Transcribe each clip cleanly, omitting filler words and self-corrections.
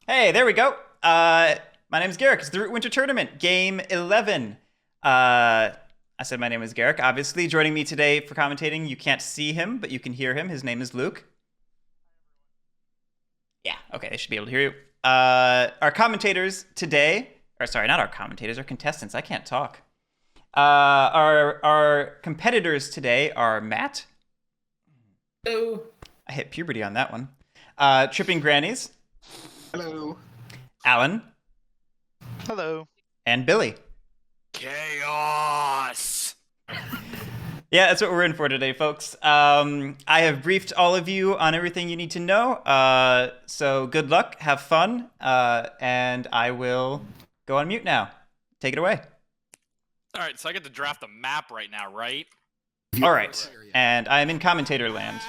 Hey, there we go. My name is Guerric. It's the Root Winter Tournament, Game 11. I said my name is Guerric. Obviously, joining me today for commentating, you can't see him, but you can hear him. His name is Luke. Yeah, okay, they should be able to hear you. Our commentators today, or sorry, not our commentators, our contestants. I can't talk. Our competitors today are Matt. Hello. I hit puberty on that one. Tripping Grannies. Hello. Alan. Hello. And Billy. Chaos. Yeah, that's what we're in for today, folks. I have briefed all of you on everything you need to know. So good luck, have fun, and I will go on mute now. Take it away. All right, so I get to draft a map right now, right? All right, and I am in commentator land.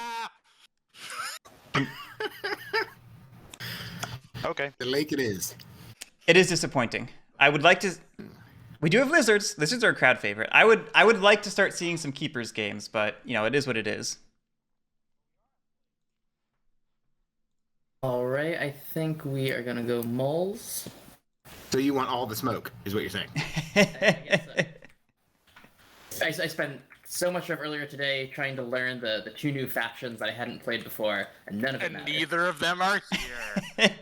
Okay. The lake it is. It is disappointing. I would like to. We do have lizards. Lizards are a crowd favorite. I would like to start seeing some keepers games, but you know it is what it is. All right, I think we are gonna go moles. So you want all the smoke, is what you're saying. I spent so much of earlier today trying to learn the two new factions that I hadn't played before, and none of them And mattered. neither of them are here.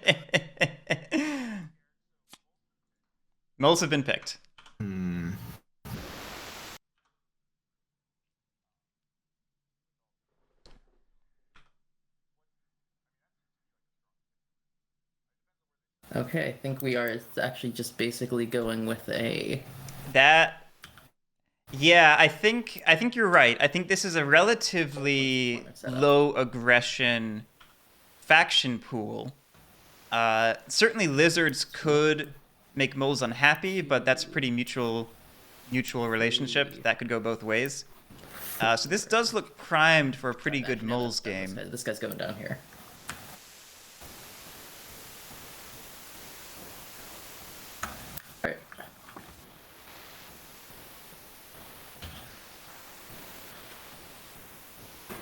Moles have been picked. Okay, I think we are actually just basically going with a. Yeah, I think you're right. I think this is a relatively low aggression faction pool. Certainly lizards could make moles unhappy, but that's a pretty mutual relationship. That could go both ways. So this does look primed for a pretty good moles game. This guy's going down here. All right.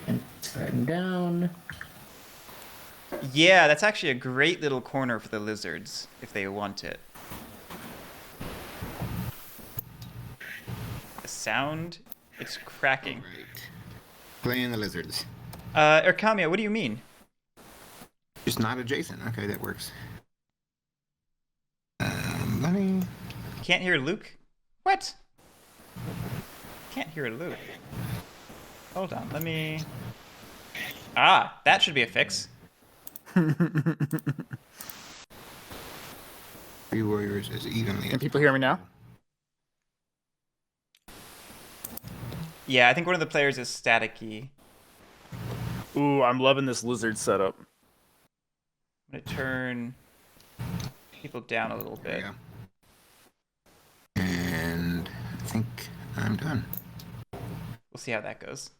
And sliding down. Yeah, that's actually a great little corner for the lizards if they want it. The sound, it's cracking. Right. Playing the lizards. Erkamia, what do you mean? Just not adjacent. Okay, that works. Let me. Can't hear Luke? What? Can't hear Luke. Hold on, let me... Ah, that should be a fix. Three warriors is evenly. Can people hear me now? Yeah, I think one of the players is staticky. Ooh, I'm loving this lizard setup. I'm gonna turn people down a little There bit. you go. And I think I'm done. We'll see how that goes.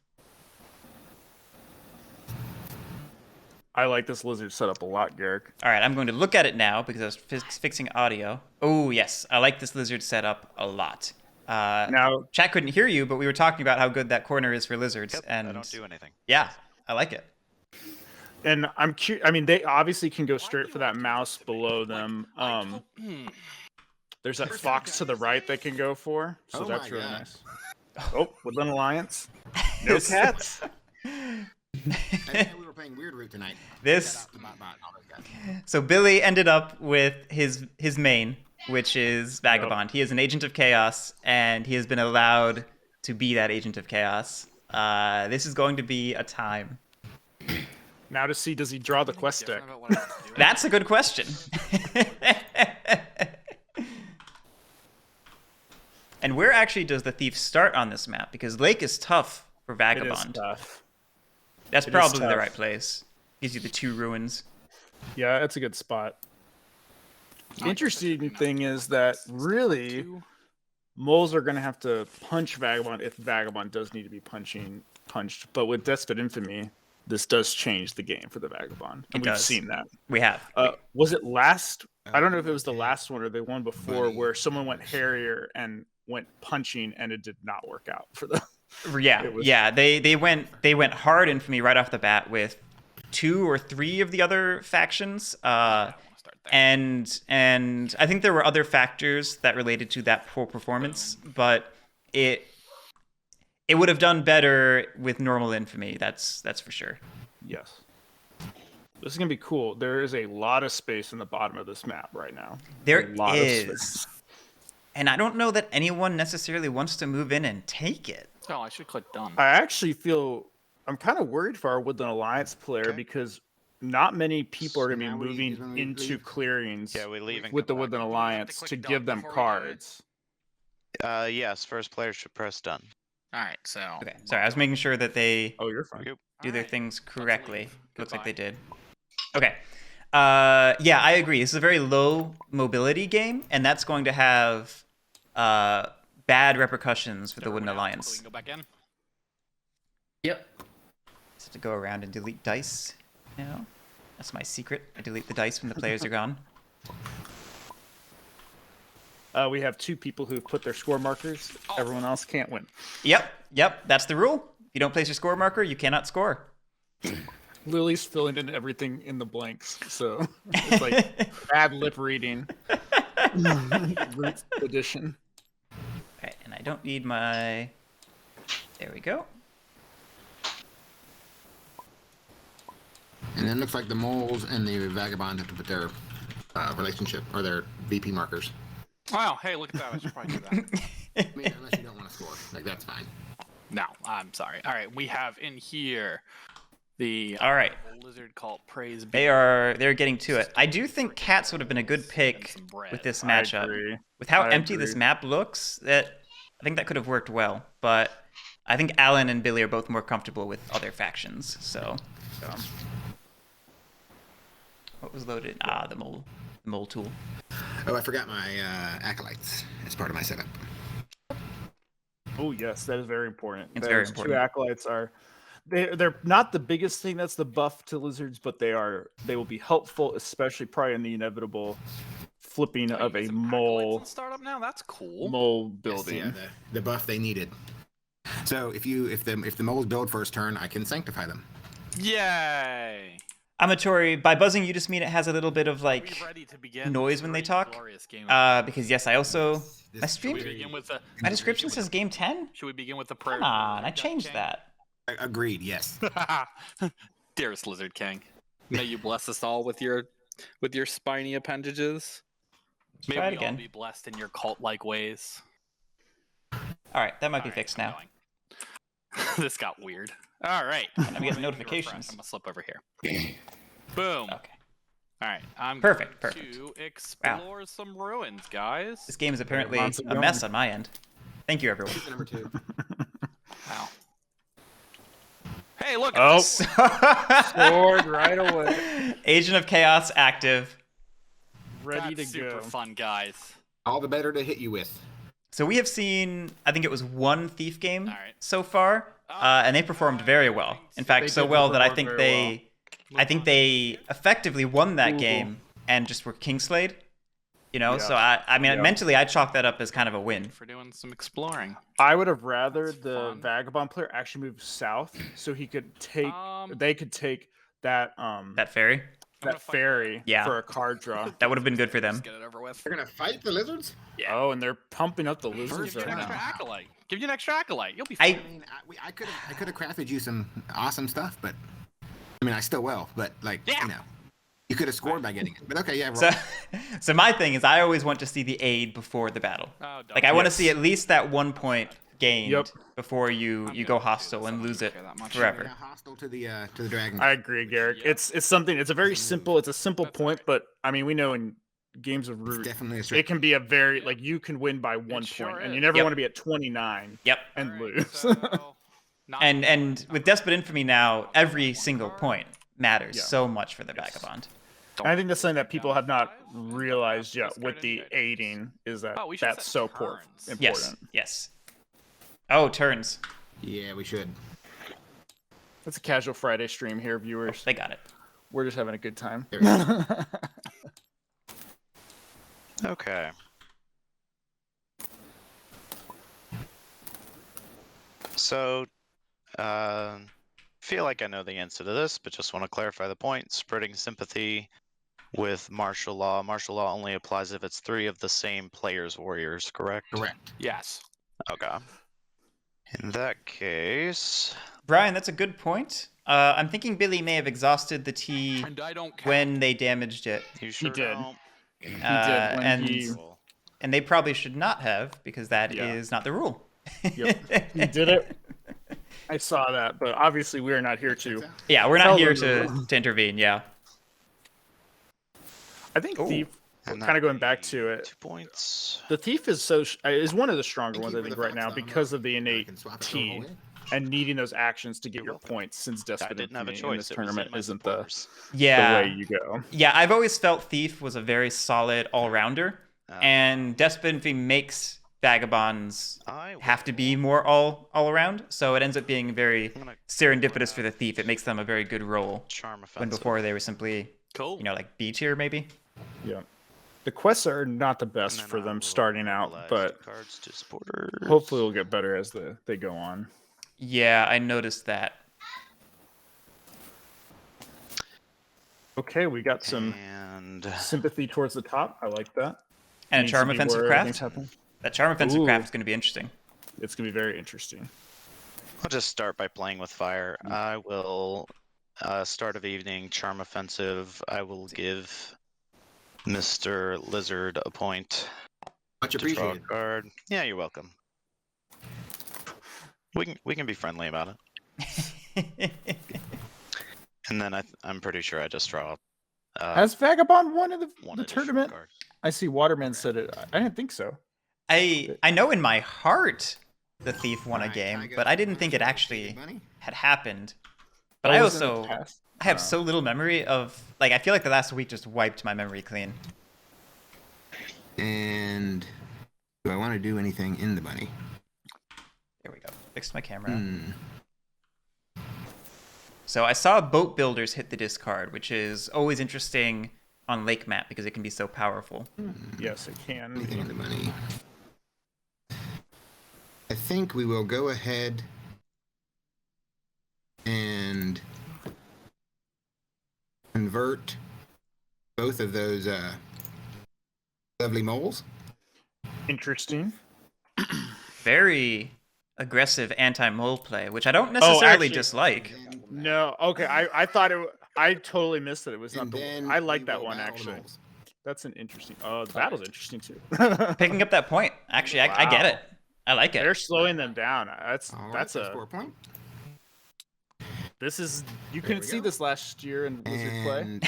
I like this lizard setup a lot, Guerric. All right, I'm going to look at it now because I was fixing audio. Oh, yes, I like this lizard setup a lot. Now, Chat couldn't hear you, but we were talking about how good that corner is for lizards. Yep, and I don't do anything. Yeah, I like it. and I'm curious. I mean, they obviously can go straight for that mouse below them. There's that fox to the right they can go for, so Oh that's my really God. nice. Oh, Woodland Alliance. No cats. I didn't know we were playing Weird Root tonight. This- Shout out to Bot Bot and all those guys. So Billy ended up with his main, which is Vagabond. He is an agent of chaos, and he has been allowed to be that agent of chaos. This is going to be a time. Now to see, does he draw the quest deck? That's a good question. And where actually does the thief start on this map? Because Lake is tough for It is Vagabond. tough. That's It is probably the tough. right place. Gives you the two ruins. Yeah, that's a good spot. The interesting thing is that really, moles are going to have to punch Vagabond if Vagabond does need to be punched. But with Despot Infamy, this does change the game for the Vagabond. And It we've does. seen that. We have. Was it last? I don't know if it was the last one or the one before where someone went Harrier and went punching and it did not work out for them. Yeah, It was- yeah. They went hard Infamy right off the bat with 2 or 3 of the other factions. start there. And I think there were other factors that related to that poor performance, but it would have done better with normal infamy. That's for sure. Yes. This is gonna be cool. There is a lot of space in the bottom of this map right now. There A lot of is. space. And I don't know that anyone necessarily wants to move in and take it. Oh, I should click done. I actually feel I'm kind of worried for our Woodland Alliance player Okay. because not many people are So going to now be we- moving is when we into leave? clearings Yeah, we leave and with the come back. Woodland Do we have to Alliance click to done give them before we do it? cards. Yes, first player should press done. All right, so. Okay, sorry, I was making sure that they Oh, you're fine. Yep. do their Alright, things let's correctly. leave. Looks like they Goodbye. did. Okay. Yeah, I agree. This is a very low mobility game, and that's going to have bad repercussions for the Wooden Everyone out, so we Alliance. can go back in. Yep. Just have to go around and delete dice. Now, that's my secret. I delete the dice when the players are gone. We have 2 people who've put their score markers. Everyone else can't win. Yep, that's the rule. If you don't place your score marker, you cannot score. Lily's filling in everything in the blanks, so it's like bad lip reading. Roots edition. Okay, and I don't need my... There we go. And then it looks like the moles and the vagabond have to put their relationship or their VP markers. Wow, hey, look at that. I should probably do that. I mean, unless you don't want to score, like that's fine. No, I'm sorry. All right, we have in here the All right. lizard called Praise. They're getting to it. I do think cats would have been a good pick with this I matchup. agree. With how I empty this agree. map looks, I think that could have worked well. But I think Alan and Billy are both more comfortable with other factions. So, what was loaded? Ah, the mole tool. Oh, I forgot my acolytes as part of my setup. Oh yes, that is very important. It's very Those important. 2 acolytes are they're not the biggest thing that's the buff to lizards, but they will be helpful, especially probably in the inevitable flipping Oh, of you a get some accolades mole in startup now. That's cool. building. Yes, yeah, the buff they needed. So if the moles build first turn, I can sanctify them. Yay! Amatori, by buzzing, you just mean it has a little bit of like We ready to begin noise this when they great, talk. glorious game. Because yes, I also my This- stream, Should we begin with the? my description says game 10. Should we begin with the prayer? Come on, I changed that. Agreed. Yes. Dearest Lizard King, may you bless us all with your spiny appendages. May try it we all again. be blessed in your cult-like ways. All right, that might be All right, fixed I'm now. going. This got weird. All right. I'm getting Let me notifications. refresh. I'm gonna slip over here. Boom. Okay. All right. I'm Perfect, going perfect. to explore some ruins, guys. This game is apparently Lots of a mess on my end. Thank you, everyone. Number 2. Wow. Hey, look. Oh, So- sword right away, Agent of Chaos active. ready That's to go. super fun, guys. All the better to hit you with. So we have seen, I think it was 1 Thief game All right. so far, and they performed very well. In fact, They so did well that I perform think very I think they effectively won that Ooh. game and just were kingslayed. You know, Yeah. so I mean, Yeah. mentally, I chalk that up as kind of a win. For doing some exploring. I would have rather That's the fun. vagabond player actually move south so he could take. Um, They could take that That fairy, gonna that fight ferry Yeah. for a card draw. that would have been good for them. Just get it over with. They're gonna fight the lizards. Yeah. Oh, and they're pumping up the Give lizards you an right extra now. acolyte. Give you an extra acolyte. You'll be I- fine. I mean, I could have crafted you some awesome stuff, but I mean, I still will. But like, Yeah. you know, you could have scored by getting it. But okay, yeah. So, Roll. so my thing is, I always want to see the aid before the battle. Oh, Like, I want to Yes. see at least that 1 point gained Yep. before you I'm go gonna do hostile this. I and don't lose it care that much. forever. Yeah, hostile to the dragon. I agree, Garrick. Yep. It's something. It's a very simple. It's a simple That's point, alright. but I mean, we know in games of It's Root, definitely a it stretch. can be a very Yep. like you can win by 1 sure point, and is. you never Yep. want to be at 29 Yep. and Alright, lose. so, not And one, with not Desperate Infamy now, every single card. point matters Yeah. so much for the Yes. Vagabond. And I think that's something that people have not Guys, realized yet discard with the any aiding is that Oh, we should that's set so turns. important. Yes. Yes. Oh, turns. Yeah, we should. It's a casual Friday stream here, viewers. They got it. We're just having a good time. There we go. Okay. So, feel like I know the answer to this, but just want to clarify the point. Spreading sympathy with martial law. Martial law only applies if it's 3 of the same player's warriors, correct? Correct. Yes. Okay. In that case, Brian, that's a good point. I'm thinking Billy may have exhausted the tea And I don't count. when they damaged it. you sure did. don't. He did when and he. and they probably should not have, because that Yeah. is not the rule. Yep. He did it. I saw that, but obviously we are not here to. Yeah, we're not Tell here them to intervene. Yeah. I think Ooh. Thief. And Kind that of going back would to be it. 2 points. The Thief is one of the stronger Thank ones you I for think the right now thoughts, Tom. because of the I innate can swap it T away. and needing those actions to get You're your welcome. points. Since I Despot didn't have a in choice. this It was in tournament my isn't supporters. the Yeah. way you go. Yeah, I've always felt Thief was a very solid all-rounder, Uh, and Despot makes Vagabonds I have to will- be more all-around, so it ends up being very I'm gonna serendipitous for the Thief. It makes them a very good role, charm when offensive. before they were simply, Cool. like B tier maybe. Yeah. The quests are not the And best then for I them will starting out, mobilize but 2 cards to supporters. hopefully it'll get better as they go on. Yeah, I noticed that. Okay, we got some And sympathy towards the top. I like that. And a Needs Charm to be Offensive where Craft. things happen. That Charm Offensive Ooh. Craft is going to be interesting. It's gonna be very interesting. I'll just start by playing with fire. I will start of evening charm offensive. I will give Mr. Lizard a point Much to draw a appreciated. card. Yeah, you're welcome. We can be friendly about it. And then I'm pretty sure I just draw. Has Vagabond won in one the additional tournament? card. I see Waterman said it. I didn't think so. I know in my heart the Thief won a Alright, can game, go but I didn't first? think it Okay, actually buddy. had happened. But Oh, I was it a also test? I have Oh. so little memory of I feel like the last week just wiped my memory clean. And do I want to do anything in the bunny? There we go. Fixed my camera. Hmm. So I saw boat builders hit the discard, which is always interesting on Lake Map because it can be so powerful. Yes, it can. Anything in the bunny? I think we will go ahead and convert both of those lovely moles. Interesting. Very aggressive anti-mole play, which I don't necessarily actually- dislike. No, okay. I thought it. I totally missed it. It was not And the. then I like we that will one battle the actually. moles. That's an interesting. Oh, the battle's interesting too. Picking up that point. Actually, I get Wow. it. I like They're it. slowing them down. That's All right, that's so a. score point. This is you There couldn't we see go. this last year in Wizard play. And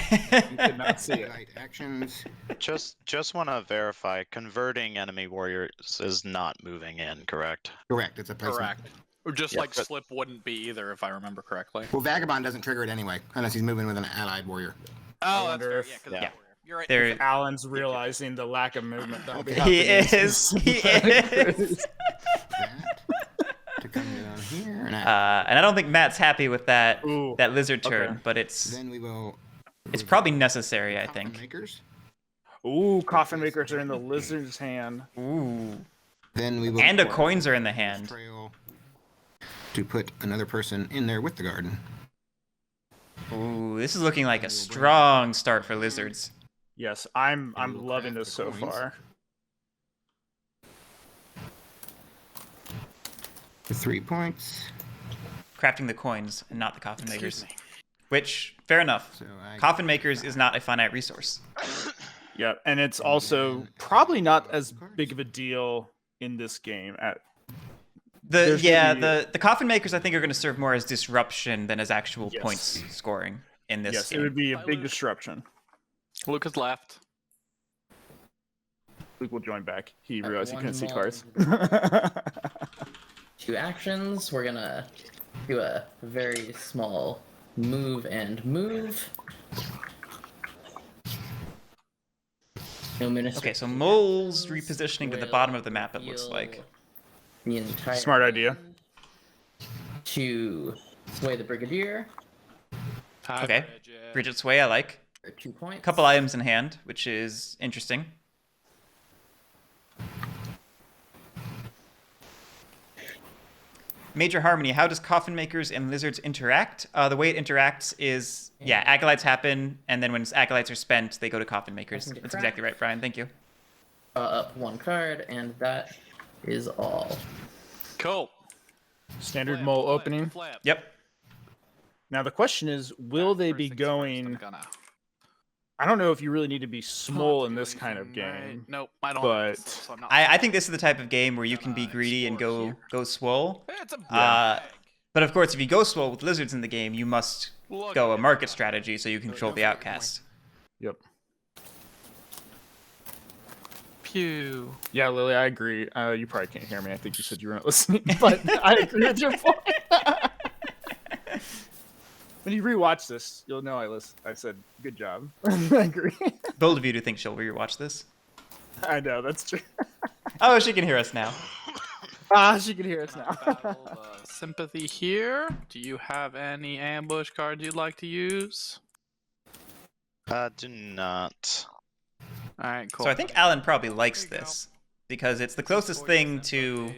You could not see it. right actions. Just want to verify. Converting enemy warriors is not moving in, correct? Correct. It's a placement. Correct. Or just Yeah, like but- slip wouldn't be either, if I remember correctly. Well, Vagabond doesn't trigger it anyway, unless he's moving with an allied warrior. Oh, that's wonder fair. if- Yeah, 'cause Yeah. you're right. There, Alan's realizing the lack of movement that will be he happening. is. He is. That to come down here. And And I don't think Matt's happy with that Ooh, lizard turn, okay. but it's then we will. probably necessary, I Coffin think. Makers. Ooh, coffin makers are in the lizard's hand. Ooh. Then we will. And the coins are in the hand. Trail to put another person in there with the garden. Ooh, this is looking like a strong start for lizards. Yes, we'll I'm loving craft this the so coins. far. For 3 points. Crafting the coins and not the coffin Excuse makers. me. Which, fair enough. So I Coffin makers is not a finite resource. Yeah, and it's also probably not as big of a deal in this game. There's gonna be- The coffin makers I think are going to serve more as disruption than as actual Yes. points scoring in this Yes, game. it would be a Bye, big Luke. disruption. Luke has left. Luke will join back. He Alright, realized he one couldn't see more. cards. 2 actions. We're gonna do a very small move and move. No minister. Okay, so moles repositioning to the bottom of the map, it looks like. The entire Smart idea. hand to sway the brigadier Okay. Bridget Sway, I like. for 2 points. Couple items in hand, which is interesting. Major Harmony, how does Coffin Makers and Lizards interact? The way it interacts is, Acolytes happen, and then when Acolytes are spent, they go to Coffin Makers. Nothing to That's crack. exactly right, Brian. Thank you. Up 1 card, and that is all. Cool. Standard Flip, mole flip, opening. flip. Yep. Now the question is, will they First be things first, I'm going? gonna- I don't know if you really need to be Not small in do this kind of anything, right? game. Nope, I don't. but so I'm not I think this is the type of game where you can be Gonna greedy and explore go swole. It's a Uh, bag. But of course, if you go swole with Lizards in the game, you must Look go a at market that. strategy so you control the outcast. Yep. Pew. Yeah, Lily, I agree. You probably can't hear me. I think you said you weren't listening, but I agree with your point. When you rewatch this, you'll know I said good job. I agree. Bold of you to think she'll rewatch this. I know that's true. Oh, she can hear us now. She can hear us now. Battle sympathy here. Do you have any ambush cards you'd like to use? Do not. All right, cool. So I think Alan probably likes There you go. this because it's the closest thing to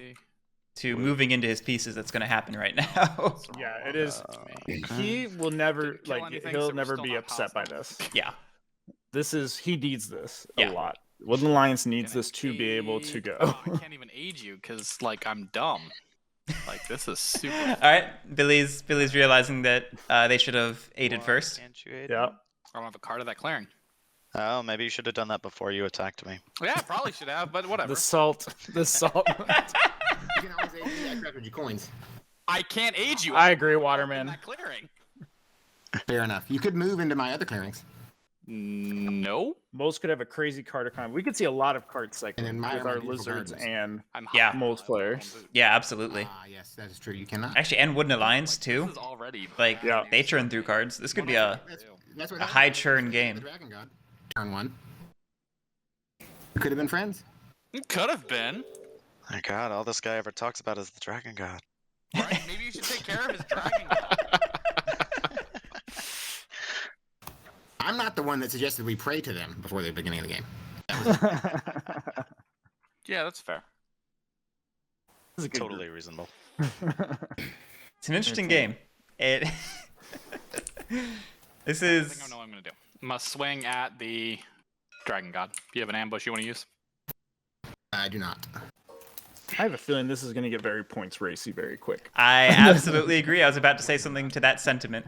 moving into his pieces that's going to happen right now. Yeah, it is. Okay. He will never Didn't kill like. anything, He'll so we're never still be not upset by hostile. this. Yeah. He needs this Yeah. a lot. Woodland Alliance needs Gonna this to be able to aid- go. Oh, I can't even aid you because like I'm dumb. Like this is super. All right, Billy's realizing that they should have aided Why first. can't you aid Yeah. me? I don't have a card of that clearing. Oh, maybe you should have done that before you attacked me. Yeah, probably should have, but whatever. The salt. The salt. You can always aid me. I crafted you coins. I can't aid you. I agree, I'm in Waterman. that clearing. Fair enough. You could move into my other clearings. No. Most could have a crazy card economy. We could see a lot of card cycling And then with my our beautiful lizards gardens. and I'm Yeah. hot. Moles players. Yeah, absolutely. Ah, yes, that is true. You cannot. Actually, and Wooden Alliance too. This is already Like, Yeah. they churn through cards. This could be a That's what a happened high with churn the game. Dragon God. Turn 1. We could have been friends. It could have been. My God, all this guy ever talks about is the Dragon God. Right? Maybe you should take care of his dragon. God. I'm not the one that suggested we pray to them before the beginning of the game. Yeah, that's fair. This is a good Totally reasonable. It's an interesting game. It. This I is. think I know what I'm gonna do. I'm gonna swing at the dragon god. Do you have an ambush you want to use? I do not. I have a feeling this is going to get very points racy very quick. I absolutely agree. I was about to say something to that sentiment.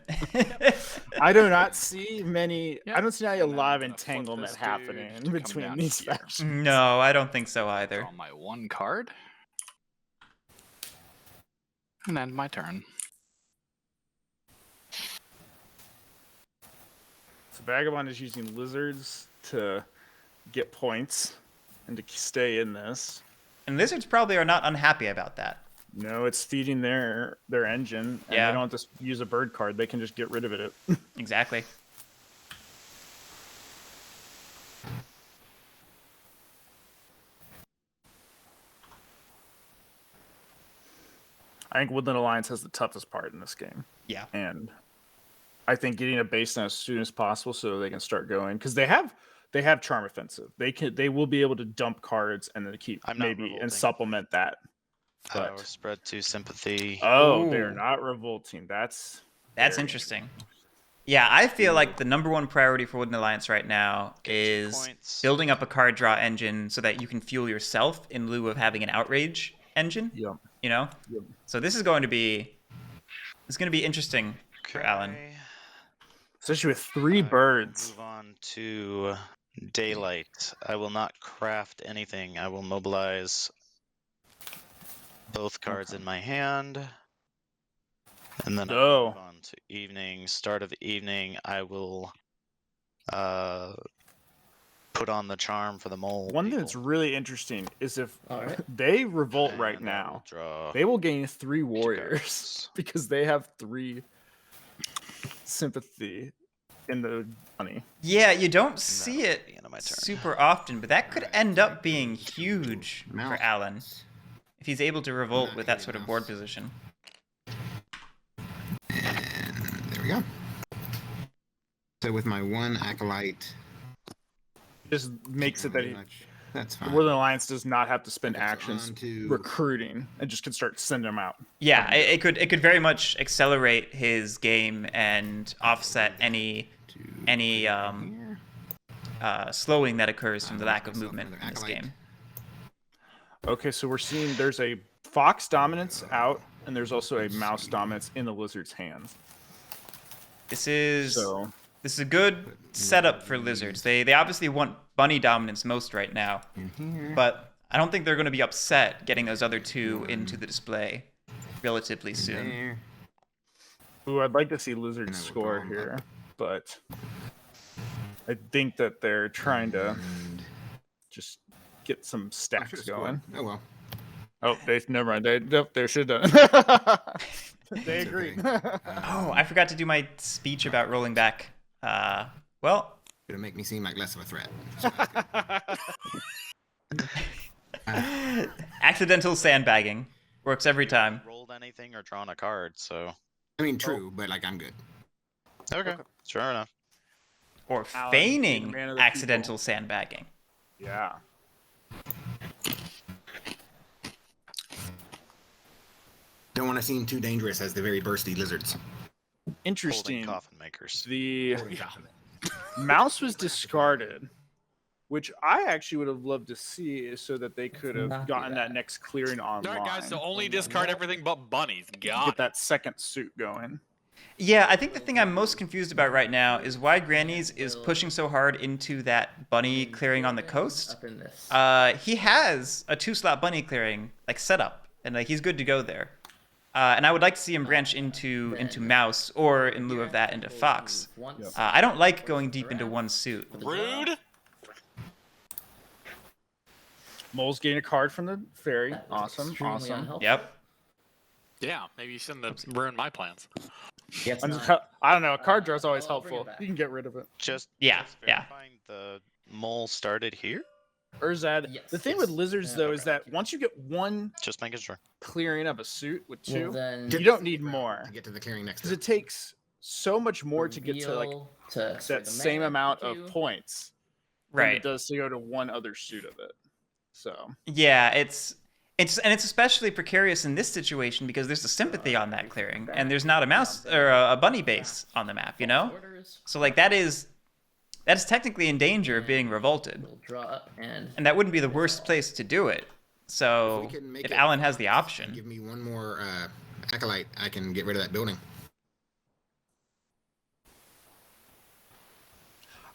I do not see many. Yeah. I don't see a And then lot I'm of gonna flip entanglement this dude happening to come between down these here. factions. No, I don't think so either. Draw my 1 card. And end my turn. So Vagabond is using lizards to get points and to stay in this. And lizards probably are not unhappy about that. No, it's feeding their engine, and Yeah. they don't have to use a bird card. They can just get rid of it. Exactly. I think Woodland Alliance has the toughest part in this game, Yeah. and I think getting a base down as soon as possible so they can start going because they have charm offensive. They will be able to dump cards and then keep I'm not maybe and revolting. supplement that. Power But spread to sympathy. oh, they're Ooh. not revolting. That's That's very interesting. Yeah, I feel like the number one priority for Wooden Alliance right now Get 2 is points. building up a card draw engine so that you can fuel yourself in lieu of having an outrage engine. Yep. You know? Yep. So this is going to be interesting for Alan. Okay. Especially with 3 I will birds. Move on to daylight. I will not craft anything. I will mobilize both cards in my hand. And then I'll Oh. move on to evening. Start of evening, I will put on the charm for the mole. One thing that's people. really interesting is if All right. they revolt And right I will now, draw they will gain 3 warriors cards. because they have 3 sympathy in the money. Yeah, you don't And see that'll it be the end of my turn. super often, but that could Alright, end so up being huge for Mouse. Alan if he's able to revolt Not with that really sort of mouse. board position. And there we go. So with my 1 acolyte, Just makes it that pretty he, much- That's The fine. Woodland Alliance does not have to spend Okay, so actions on to- recruiting and just can start sending them out. Yeah, it could very much accelerate his game and offset any Here. slowing that occurs from the lack of myself movement another in this acolyte. game. Okay, so we're seeing there's a fox dominance out, and there's also a mouse dominance in the lizard's hands. This is So a good setup for lizards. They obviously want bunny dominance most right now, In here. but I don't think they're going to be upset getting those other two into the display relatively soon. There. ooh, I'd like to see lizards And I will score draw 'em here, up. but I think that they're trying to And just get some I stacks should've going. scored. Oh well. Oh, they never mind. They should have done it. They It's agreed. okay. Oh, I forgot to do my speech about rolling back. Well, It'll make me seem like less of a threat. accidental sandbagging works every time. Rolled anything or drawn a card, so I mean, true, but like I'm good. okay, sure enough. Or Alan, feigning being the man of the accidental sandbagging. Yeah. Don't want to seem too dangerous as the very bursty lizards. Holding Interesting. coffin makers. The mouse was discarded, which I actually would have loved to see so that they could have Not do gotten that that. next clearing All online. right, guys. So only discard everything but bunnies. get God. that second suit going. Yeah, I think the thing I'm most confused about right now is why Granny's is pushing so hard into that bunny clearing on the coast. Up in this. He has a 2-slot bunny clearing like set up, and like he's good to go there. And I would like to see him branch into mouse, or in lieu of that, into fox. I don't like going deep into one suit. Rude. Mole's getting a card from the fairy. That was Awesome, extremely awesome. unhelpful. Yep. Yeah, maybe you shouldn't have ruined my plans. Yeah, it's I'm not- just, I don't know. A card draw is always I'll bring it helpful. back. You can get rid of it. Just Yeah, yeah. verifying the mole started here. Urzad. Yes, The thing with yes. lizards Yeah, though okay. is that once you get one Just making sure. clearing of a suit with Well, two, then you don't need more to get to the clearing next. because it takes so much more to get to like reveal to for that the same mana amount for of two. points than Right. it does to go to one other suit of it. So Yeah, it's especially precarious in this situation because there's a sympathy on that clearing, and there's not a mouse or a bunny base on the map, you know? Orders. So like that is technically in danger of being revolted, We'll draw up and and that wouldn't be the worst place to do it. So If we can make if it Alan has the Give option, me one more acolyte, I can get rid of that building.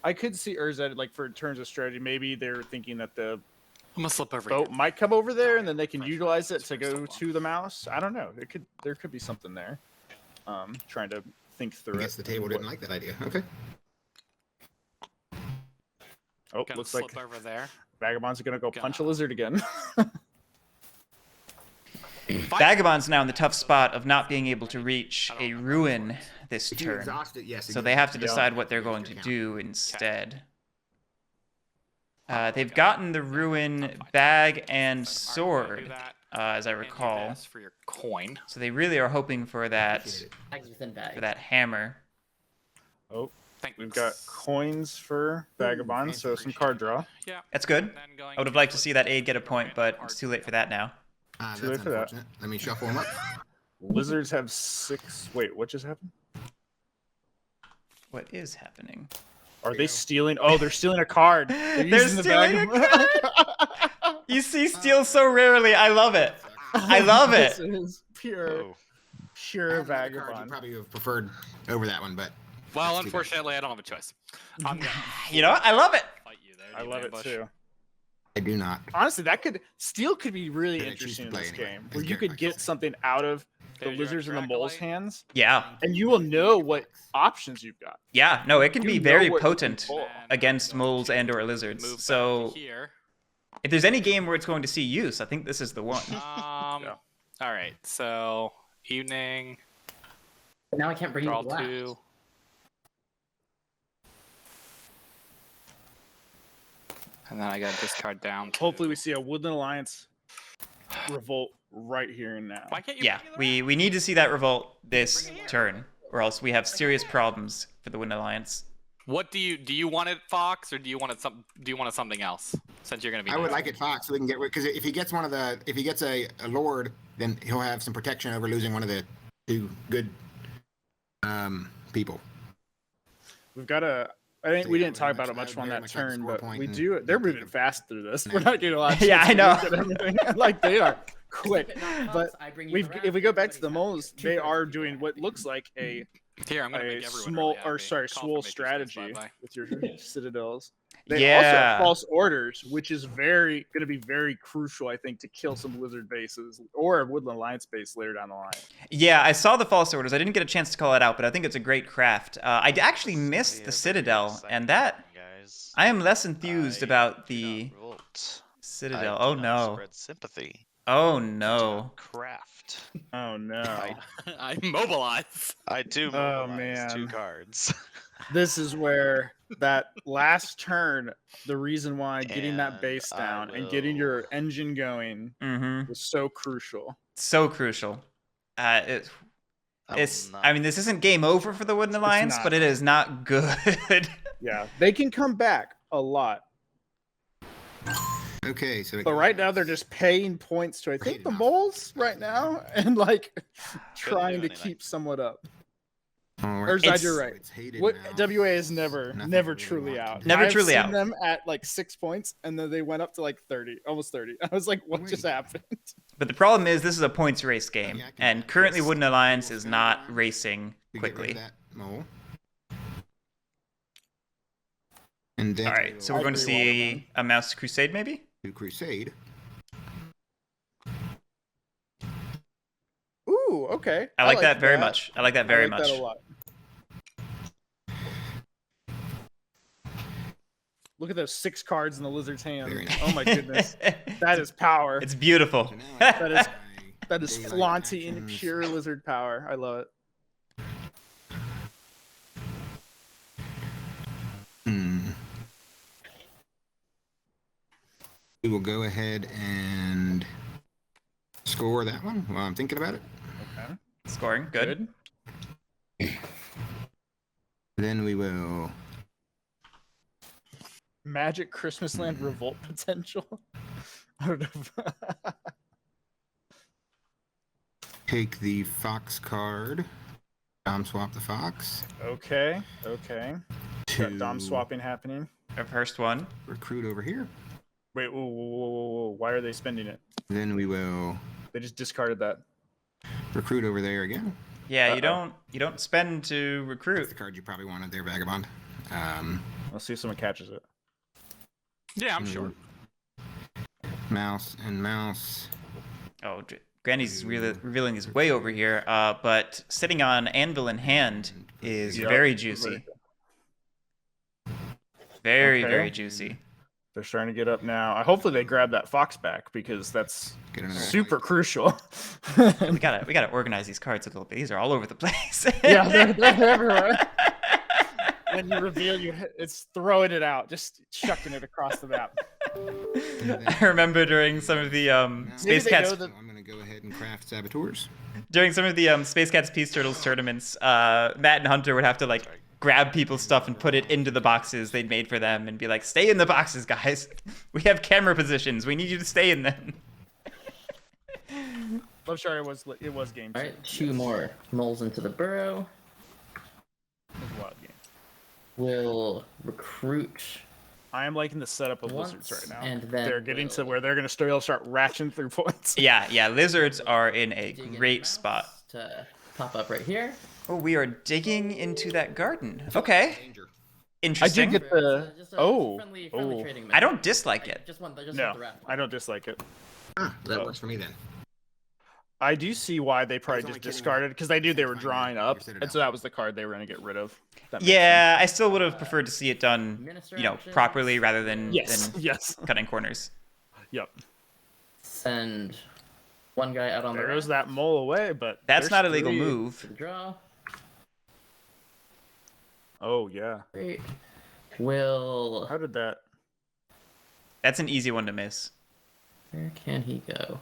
I could see Urzad like for in terms of strategy, maybe they're thinking that the I'm gonna slip over. boat here. might come over there and then they can utilize it to go to the mouse. I don't know. There could be something there. Trying to think I through guess it. the table didn't like that idea. Okay. Oh, Gonna looks slip like over there. Vagabond's gonna go punch a Gonna- lizard again. Vagabond's now in the tough spot of not being able to reach a ruin this If you turn. exhaust it, yes. So they have to Yeah. decide what they're going to do instead. They've gotten the ruin bag and Do sword, that, as I and do recall. this for your coin. So they really are hoping for that bags within bags. hammer. Oh, Thanks. we've got coins for Vagabond, so some card draw. Yeah. That's good. and then going I would have liked to into see that aid get a point, but it's too late for that now. That's Too late for that. unfortunate. Let me shuffle them up. Lizards have 6. Wait, what just happened? What is happening? Are they stealing? Oh, they're stealing a card. They're, They're using the stealing a Vagabond. You see steal so rarely. I love it. I love it. This is pure, Oh, pure Another card you Vagabond. probably have preferred over that one, but Well, That's too bad. unfortunately, I don't have a choice. I'm gonna You know what? I love it. fight you there. I you love it ambush. too. I do not. Honestly, steal could be really But I choose interesting to in play this anyway, game, as where you Guerric could likes get to say. something out of the There's your lizards and the extra mole's acolyte. hands, Yeah. and you will know what options you've got. Yeah. No, it can You be know very what you can potent pull. And against I'm going moles to and or move lizards. back So to here. if there's any game where it's going to see use, I think this is the one. Yeah. All right. So evening. Now I can't bring you Draw glass. 2. And then I got to discard down. to- Hopefully, we see a Woodland Alliance revolt right here and now. Why can't you? Yeah, bring me we need to see that revolt this turn, or else we have serious problems for the Wind Alliance. What do you want it Fox or do you want it something else? Since you're gonna be. I would like it Fox so we can get because if he gets a Lord, then he'll have some protection over losing one of the 2 good people. We've got a. I think we didn't talk about it much on that turn, but we do. They're moving fast through this. We're not getting a lot. Of Yeah, I know. Everything. Like they are quick. But if we go back to the moles, Two they cards are for doing what looks like a Here, I'm gonna make everyone small really happy. Call swole for strategy matrix, bye-bye. with your citadels. They also Yeah. have false orders, which is going to be very crucial, I think, to kill some lizard bases or a woodland alliance base later down the line. Yeah, I saw the false orders. I didn't get a chance to call it out, but I think it's a great craft. I actually missed the Citadel, and that Guys. I am less enthused about do the not revolt. Citadel. I Oh do not no. Spread sympathy. Oh I do no. not craft. Oh no! I mobilize. I do Oh, mobilize 2 man. cards. This is where that last turn, the reason why getting that And base I down and getting your will- engine going Mm-hmm. was so crucial. So crucial. I It's. will not- I mean, this isn't game over for the Wooden Alliance, not. but it is not good. Yeah, they can come back a lot, Okay, so but right now they're just paying points to I think the moles right now and like trying to anything. keep somewhat up. Or Or Zod, you're right. It's hated What now. WA is never Nothing never really truly want to out. do. Never I've truly seen out. them at like 6 points and then they went up to like 30, almost 30. I was like, what just Wait. happened? But the problem is, this is a points race game, Yeah, I can and do currently this. Wooden Alliance Cool. is not racing We get rid of quickly. that mole. And then All right, so we're I going to agree, see a Mouse Crusade, maybe? to Crusade. Ooh, okay. I like that very much. I like that very I like much. that a lot. Look at those 6 cards in the lizard's hand. Very nice. Oh my goodness, that is power. It's beautiful. So now I That is- my That is daylight flaunty in actions. pure lizard power. I love it. We will go ahead and score that one while I'm thinking about it. Okay. Scoring, good. Then we will Magic Christmas Land revolt potential. I don't know. take the fox card. Dom swap the fox. Okay. Okay. To Got Dom swapping happening. Our first one. recruit over here. Wait, whoa, whoa, whoa, whoa, whoa. Why are they spending it? Then we will They just discarded that. recruit over there again. Yeah, Uh-oh. you don't spend to That's recruit. the card you probably wanted there, Vagabond. Let's see if someone catches it. Yeah, I'm sure. Mouse and mouse. Oh, Granny's revealing his way over here, but sitting on Anvil in hand is Yep. very juicy. Very, Okay. very juicy. They're starting to get up now. Hopefully they grab that fox back because that's Get another super crucial. We gotta organize these cards a little bit. These are all over the place. Yeah, they're everywhere. When you reveal, it's throwing it out, just chucking it across the map. I remember during some of the Space they Cats know that- I'm gonna go ahead and craft saboteurs. during some of the Space Cats Peace Turtles tournaments, Matt and Hunter would have to like grab people's stuff and put it into the boxes they'd made for them and be like, "Stay in the boxes, guys. We have camera positions. We need you to stay in them." I'm sure it was game. All right, 2 more moles into the burrow. It was a wild game. We'll recruit. I am liking the setup of Once, lizards right now. and then They're getting to we'll- where they're going to start ratcheting through points. Yeah, lizards are in a dig in great mouse spot. to pop up right here. Oh, we are digging into that garden. Okay, Danger. I interesting. did get the Just a oh friendly oh. trading I don't method. dislike it. Just want the No, wrap. I don't dislike it. Ah, that Oh. works for me then. I do see why they probably only just kidding discarded because they knew they were Fine, drawing man. up, You set it and out. so that was the card they were going to get rid of. That makes Yeah, I still would have preferred to see it done, Minister you know, actions. properly rather than, sense. Yes. than Yes. cutting corners. Yep. Send one guy out on There the goes ramp that mole away, but That's there's not a legal 3. to move. the draw. Oh yeah. Great. Will How did that? That's an easy one to miss. where can he go?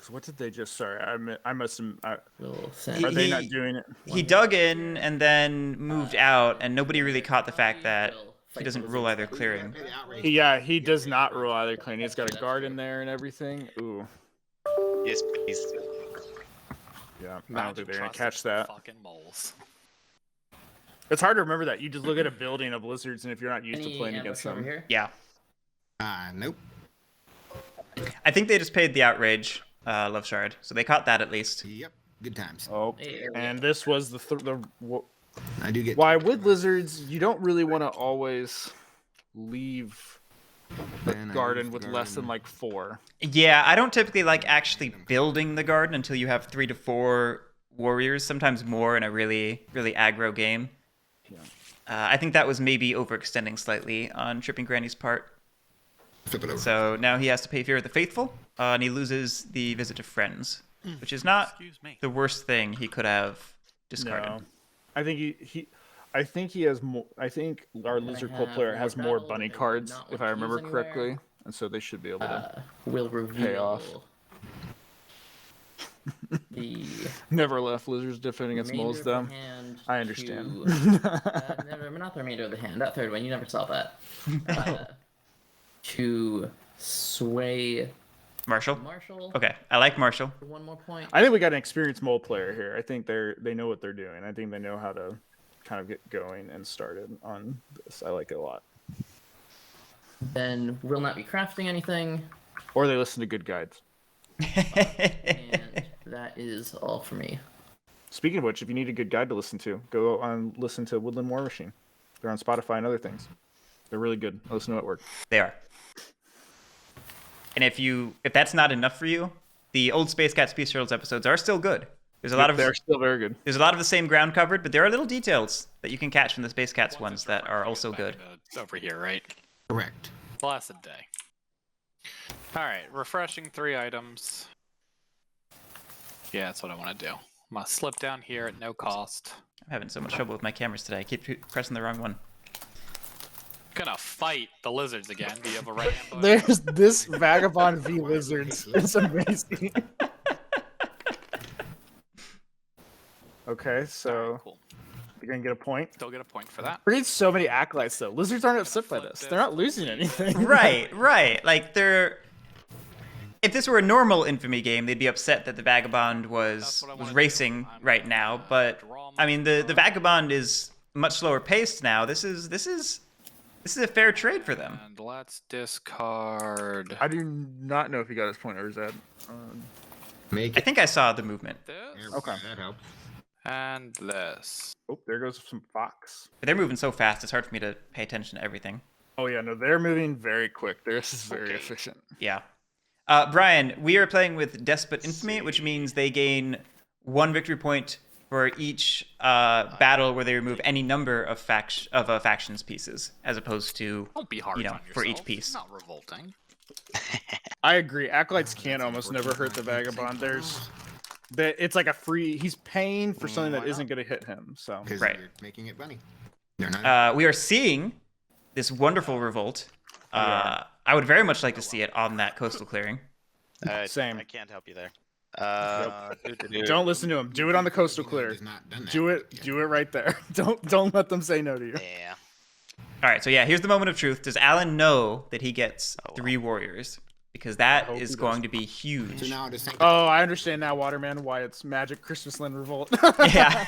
Because what did they just? Sorry, I must have. We'll send. Are they He- not doing it? He dug in and then moved out, and nobody really caught the fact that he doesn't rule either clearing. Yeah, he does not rule either clearing. He's got a guard in there and everything. Ooh. Yes, please. Yeah, I don't Imagine think they're gonna trusting catch that. Fucking moles. It's hard to remember that. You just look at a building of lizards, and if you're not used to Any playing ambush against over them, here? Yeah. Nope. I think they just paid the outrage, Love Shard, so they caught that at least. Yep. Good times. oh, Hey, and this was I do get. why with lizards you don't really want to always leave the Then I garden leave with the less than garden. like 4. Yeah, I don't typically like actually building the garden until you have 3 to 4 warriors, sometimes more in a really, really aggro game. Yeah. I think that was maybe overextending slightly on Tripping Granny's part. Flip it over. So now he has to pay Fear of the Faithful, and he loses the Visit of Friends, which is not Excuse me. the worst thing he could have discarded. No, I think I think he has more. I think our lizard cult have player more has more battle, bunny they would cards, not if want I to remember use anywhere. correctly, and so they should be able to Will reveal off. the never left lizards defending against remainder moles. of the Though hand I understand. not the remainder of the hand. That third one, you never saw that. To sway Marshall? Marshall. Okay, I like Marshall. For one more point. I think we got an experienced mole player here. I think they know what they're doing. I think they know how to kind of get going and started on this. I like it a lot. Then will not be crafting anything, Or they listen to good guides. and that is all for me. Speaking of which, if you need a good guide to listen to, go on listen to Woodland War Machine. They're on Spotify and other things. They're really good. Listen to it work. They are. And if that's not enough for you, the old Space Cat Space Turtles episodes are still good. There's a lot of They're still very good. There's a lot of the same ground covered, but there are little details that you can catch from the Space Cats ones that are also good. It's over here, right? Correct. Blessed day. All right, refreshing 3 items. Yeah, that's what I want to do. I'm gonna slip down here at no cost. I'm having so much trouble with my cameras today. I keep pressing the wrong one. Gonna fight the lizards again. Do you have a right hand bow? There's this Vagabond v Lizards. It's amazing. Okay, so Alright, cool. you're gonna get a point. Still get a point for that. We need so many acolytes though. Lizards aren't upset by this. They're not losing anything. Right. Like if this were a normal Infamy game, they'd be upset that the Vagabond was racing right now. But I mean, the Vagabond is much slower paced now. This is a fair trade for them. And let's discard I do not know if he got his point or is that. Make I it. think I saw the movement. this Okay. That helps. and this. Oh, there goes some fox. But they're moving so fast, it's hard for me to pay attention to everything. Oh yeah, no, they're moving very quick. This is very Okay. efficient. Yeah. Brian, we are playing with Despot Infamy, which means they gain 1 victory point for each battle where they remove any number of factions pieces, as opposed to Don't be hard You know, on yourself. for each piece. It's not revolting. I agree. Acolytes can almost never hurt the Vagabond. It's like a free. He's paying for something that isn't going to hit him. So Because Right. you're making it bunny. They're not. we are seeing this wonderful revolt. I would very much like to see it on that coastal clearing. Same. I can't help you there. don't listen to him. Do it on the coastal clear. Has not done that Do it. yet. Do it right there. Don't let them say no to you. Yeah. All right, so yeah, here's the moment of truth. Does Alan know that he gets Oh, wow. 3 warriors? Because that hope is he going does. to be huge. So now just think. Oh, I understand now, Waterman, why it's Magic Christmas Land Revolt. Yeah.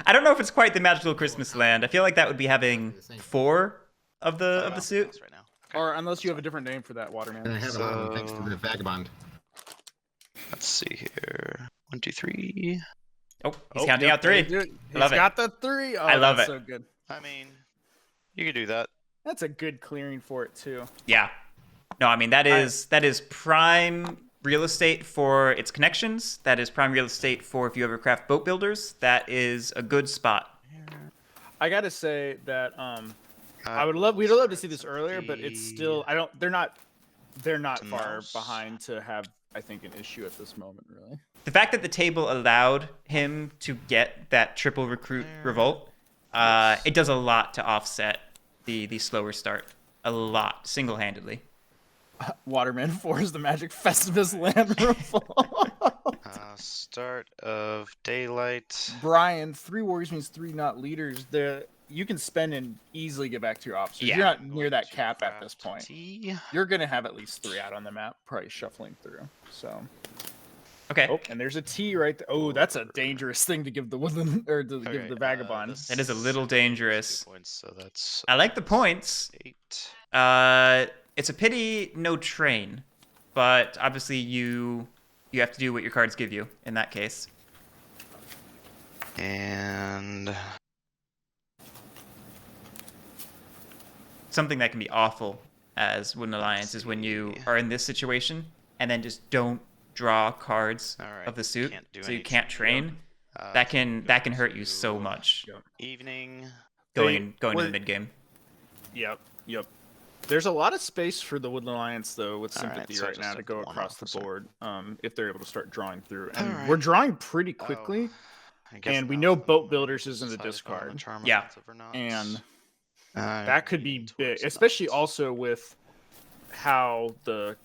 I don't know if it's quite the magical Christmas land. I feel like that would be having 4 of the suit. Right now. Okay. Or unless you have a different name for that, And I Waterman. have a lot of them thanks to the vagabond. Let's see here. 1, 2, 3. Oh, he's counting out 3. He's Love it. got the 3. Oh, I love that's it. so good. I mean, you could do that. That's a good clearing for it too. Yeah. No, I mean that is prime real estate for its connections. That is prime real estate for if you ever craft boat builders. That is a good spot. I gotta say that we'd love to see this earlier, but it's still they're not far mouse. behind to have I think an issue at this moment really. The fact that the table allowed him to get that triple recruit revolt, it does a lot to offset the slower start. A lot, single-handedly. Waterman 4 is the Magic Festivus land removal. Start of daylight. Brian, 3 warriors means 3 not leaders. You can spend and easily get back to your officers. Yeah. You're not I'm near going that to cap at this craft point. tea. You're gonna have at least 3 out on the map, probably shuffling through. So, Okay. oh, and there's a T right there. Oh, that's a dangerous thing to give the woodland or to give Okay, the vagabond. this That is a little is dangerous. 2 points, so that's I like the points. 8. It's a pity no train, but obviously you have to do what your cards give you in that case. And Something that can be awful as Wooden Alliance is when you are in this situation and then just don't draw cards Alright, of the suit, can't do so you any can't train. That can hurt you so much evening. going into Well, the mid game. Yep. There's a lot of space for the Woodland Alliance, though, with Alright, Sympathy so I right just now to have go one across the officer. board, if they're able to start drawing through. And Alright. we're drawing pretty quickly, I guess and we now know I'm Boat Builders isn't a decide if I want discard. charm Yeah. offensive or not. And I'm that could be leaning big, towards especially not. also with how the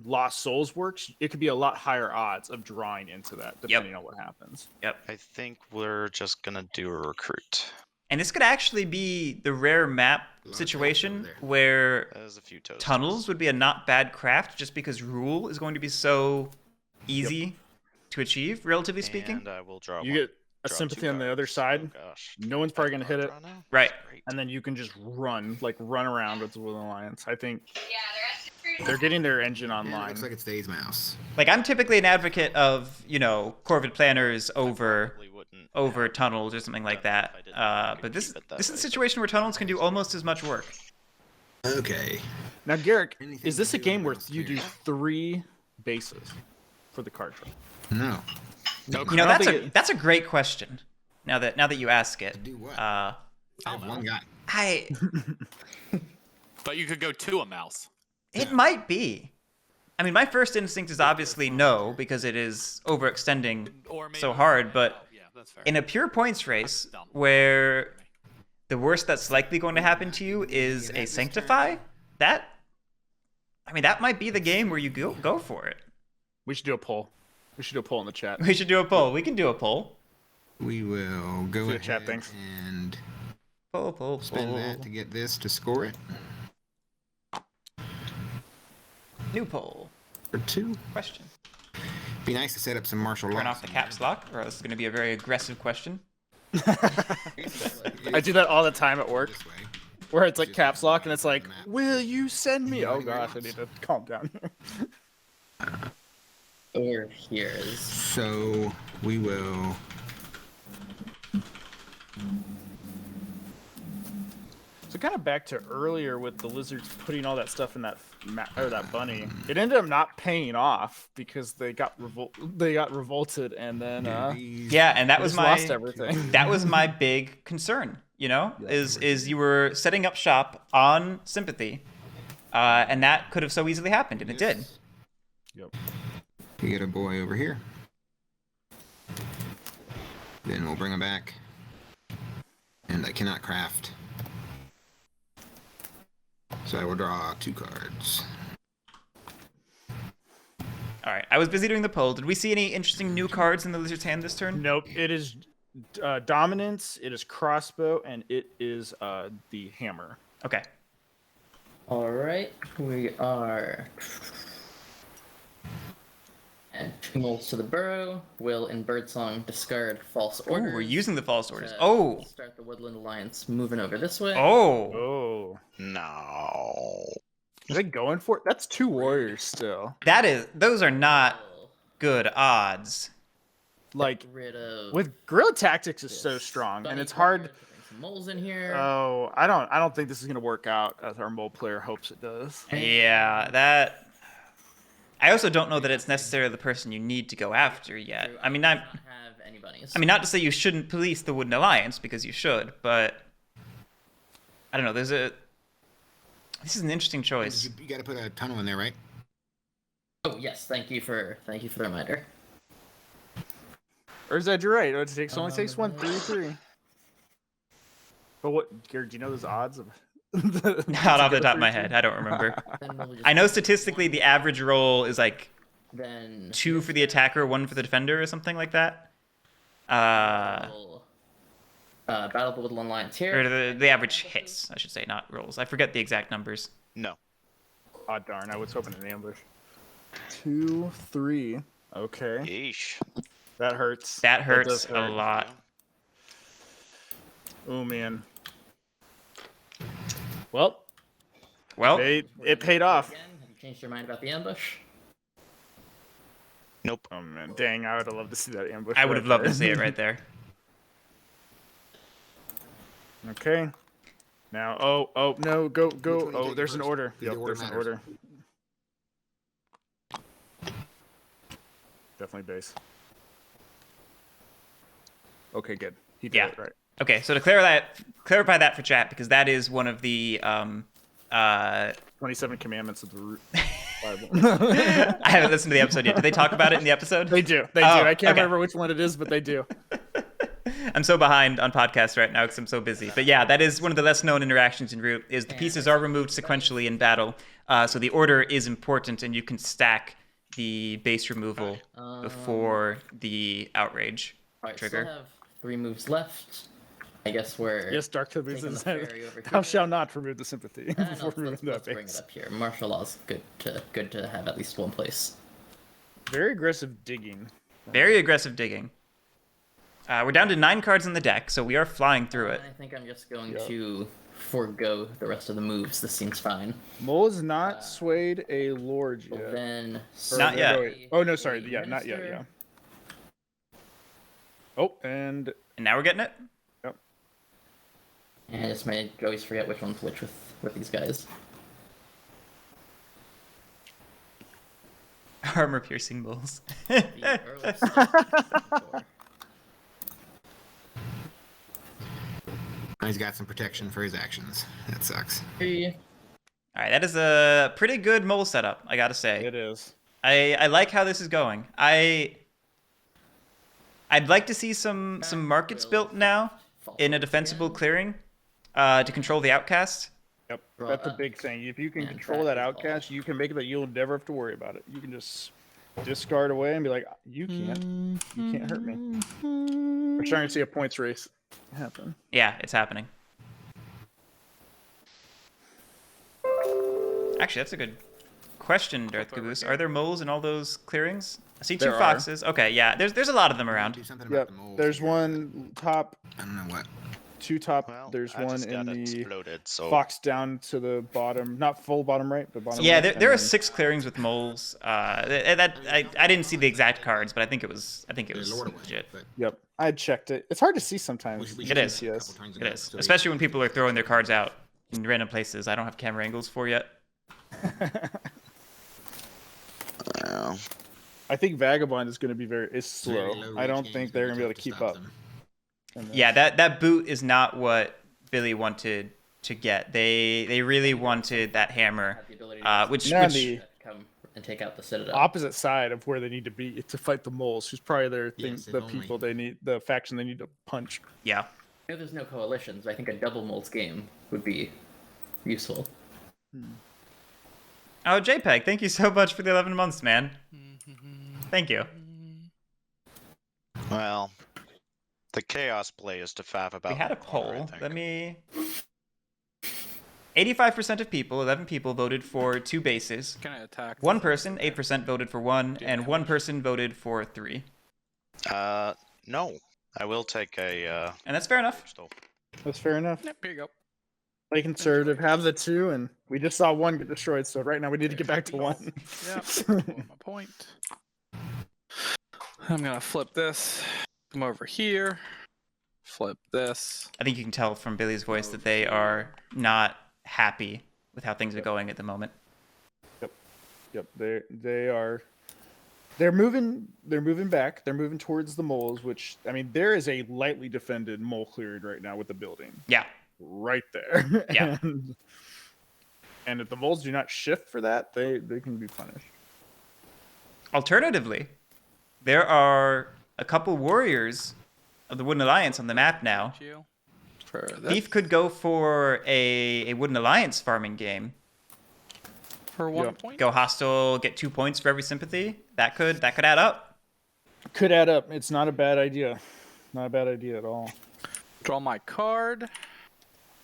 Lost Souls works. It could be a lot higher odds of drawing into that, depending on what happens. I think we're just gonna do a recruit. And this could actually be the rare map Lot of situation over there. where That is a few toasters. tunnels would be a not bad craft just because rule is going to be so easy to achieve, relatively speaking. And I will draw You one. get a Draw Sympathy 2 on the other cards. side. Oh, gosh. No one's probably gonna hit it. Draw now? Right. Great. And then you can just run around with the Woodland Alliance. I think they're getting their engine Yeah, it online. looks like it's Dave's mouse. Like, I'm typically an advocate of, Corvid planners over Probably wouldn't have tunnels or something like done it that. if I didn't know I could But this keep it that is a way, situation where tunnels can do almost as much work. Okay. Now, Guerric, Anything is this to a do game with where mouse you do here? 3 bases for the card draw? No. No, You know, I don't think it- that's a great question. Now that you ask it, Do what? uh, I have one guy. I But you could go to a mouse. it might be. I mean, my first instinct is obviously no because it is overextending Or maybe so hard. But yeah, that's fair. in a pure points race where the worst that's likely going to happen to you is a sanctify, that might be the game where you go for it. we should do a poll. We should do a poll in the chat. We should do a poll. We can do a poll. We will go See the ahead chat thinks. and Poll. spend that to get this to score it New poll. for 2. Question. Be nice to set up some martial law. Turn off the caps lock, or else it's going to be a very aggressive question. I do that all the time at work, This way. where it's like caps lock, and it's like, "Will you send me?" Oh gosh, I need to calm down. Over here is So we will. So kind of back to earlier with the lizards putting all that stuff in that that bunny. It ended up not paying off because they got revolted, and then Yeah, and that was just my lost everything. that was my big concern. Is you were setting up shop on sympathy, and that could have so easily happened, and it did. Yep. You get a boy over here. Then we'll bring him back. And I cannot craft. So I will draw 2 cards. All right, I was busy doing the poll. Did we see any interesting new cards in the lizard's hand this turn? Nope. It is dominance. It is crossbow, and it is the hammer. Okay. all right. We are. And 2 moles to the burrow. Will in Birdsong discard false Oh, orders. we're using the false orders. to Oh. Start the Woodland Alliance moving over this way. Oh. Oh, No. are they going for it? That's 2 warriors still. Those are not good odds. Like Get rid of with guerrilla tactics is so this strong, and bunny it's hard. card, bring some moles in here. Oh, I don't think this is gonna work out as our mole player hopes it does. Yeah, that. I also don't know that it's necessarily the person you need to go after yet. I mean, do not have any bunnies. not to say you shouldn't police the Wooden Alliance because you should, but I don't know. This is an interesting choice. You got to put a tunnel in there, right? Oh yes, thank you for the reminder. Or is that you're right? It only takes 1, 3, 3. But what, Garrett? Do you know those odds of Not off the top of my head. I don't remember. Then we'll just I know statistically the average roll is like then 2 for the attacker, 1 for the defender, or something like that. Battle with one alliance here. Or the average hits, I should say, not rolls. I forget the exact numbers. No. Oh darn! I was hoping an ambush. 2, 3. Okay, Yeesh. that hurts. That hurts does a hurt. lot. Oh man. Well, Well, it paid off. Again, have you changed your mind about the ambush? Nope. Oh man, dang! I would have loved to see that ambush. I would have right loved to there. see it right there. Okay. Now, oh no, go. Which one you Oh, taking there's an first? order. The Yep, order there's an matters. order. Definitely base. Okay, good. He did Yeah. it right. Okay, so to clarify that for chat, because that is one of the 27 commandments of the root Bible. I haven't listened to the episode yet. Did they talk about it in the episode? They do. They Oh, do. I can't okay. remember which one it is, but they do. I'm so behind on podcasts right now because I'm so busy. But yeah, that is one of the less known interactions in Root, is the pieces are removed sequentially in battle. So the order is important, and you can stack the base removal before the outrage All right, trigger. still have 3 moves left. I guess we're Yes, Dark Moves taking the is ferry over Thou here. shalt not remove the sympathy No, before removing that let's bring it base. up here. Martial law's good to have at least one place. Very aggressive digging. Very aggressive digging. We're down to 9 cards in the deck, so we are flying through it. I think I'm just going Yep. to forego the rest of the moves. This seems fine. Mole's not swayed a lord Well, yet. then Or Not no, yet. wait. Oh no, sorry. Yeah, not yet. Minister. Yeah. Oh, and And now we're getting it. And I just may always forget which one's which with these guys. Armor piercing bulls. The early stuff. He's got some protection for his actions. That sucks. 3. All right, that is a pretty good mole setup, I gotta say. it is. I like how this is going. I'd like to see some markets built now in a defensible clearing to control the outcast. Yep, Well, that's a big thing. If you can and control that track is outcast, you can make it that you'll never have to worry about it. You can just discard away and be like, you can't hurt me. We're starting to see a points race happen. Yeah, it's happening. Actually, that's a good question, Darth Caboose. Are there moles in all those clearings? I see 2 There are. foxes. Okay, yeah, there's a lot of them Do around. something about Yep, the moles there's here. one top, I don't know what. 2 top. Well, There's I one just in got the exploded, so fox down to the bottom, not full bottom right, but bottom Yeah, right. there and are then- 6 clearings with moles. I didn't see the exact cards, but I think it was There's Lord of one, legit. but Yep, I checked it. It's hard to see sometimes. we It should is. check a Yes. couple times It ago, is, so especially when people are throwing their cards out in random places. I don't have camera angles for yet. well, I think Vagabond is going to be is very slow. low I range don't games think gonna they're going to be able to keep stop up. them. in this. Yeah, that boot is not what Billy wanted to get. They really wanted that hammer, Have the ability which Yeah, which the- come and take out the Citadel. opposite side of where they need to be to fight the moles, who's probably their thing, Yes, if the only. people they need, the faction they need to punch. yeah. I know there's no coalitions, but I think a double molds game would be useful. Oh, JPEG, thank you so much for the 11 months, man. Thank you. well, the chaos play is to faff about. We had a the corner, I poll. think. Let me. 85% of people, 11 people, voted for 2 bases. Can I attack? 1 person, 8% voted for 1, and 1 person voted for 3. No, I will take a. And that's fair enough. Still. That's fair enough. Yep, here you go. Play conservative, have the 2, and we just saw 1 get destroyed. So right now we need to get back to 1. Yep, my point. I'm gonna flip this. Come over here. Flip this. I think you can tell from Billy's voice that they are not happy with how things are going at the moment. Yep, they're moving back. They're moving towards the moles, which I mean there is a lightly defended mole cleared right now with the building Yeah. right there. Yeah. and if the moles do not shift for that, they can be punished. Alternatively, there are a couple warriors of the Wooden Alliance on the map now. You. For this, Thief could go for a Wooden Alliance farming game. for 1 Yep. point. Go hostile, get 2 points for every sympathy. That could add up. Could add up. It's not a bad idea. Not a bad idea at all. Draw my card.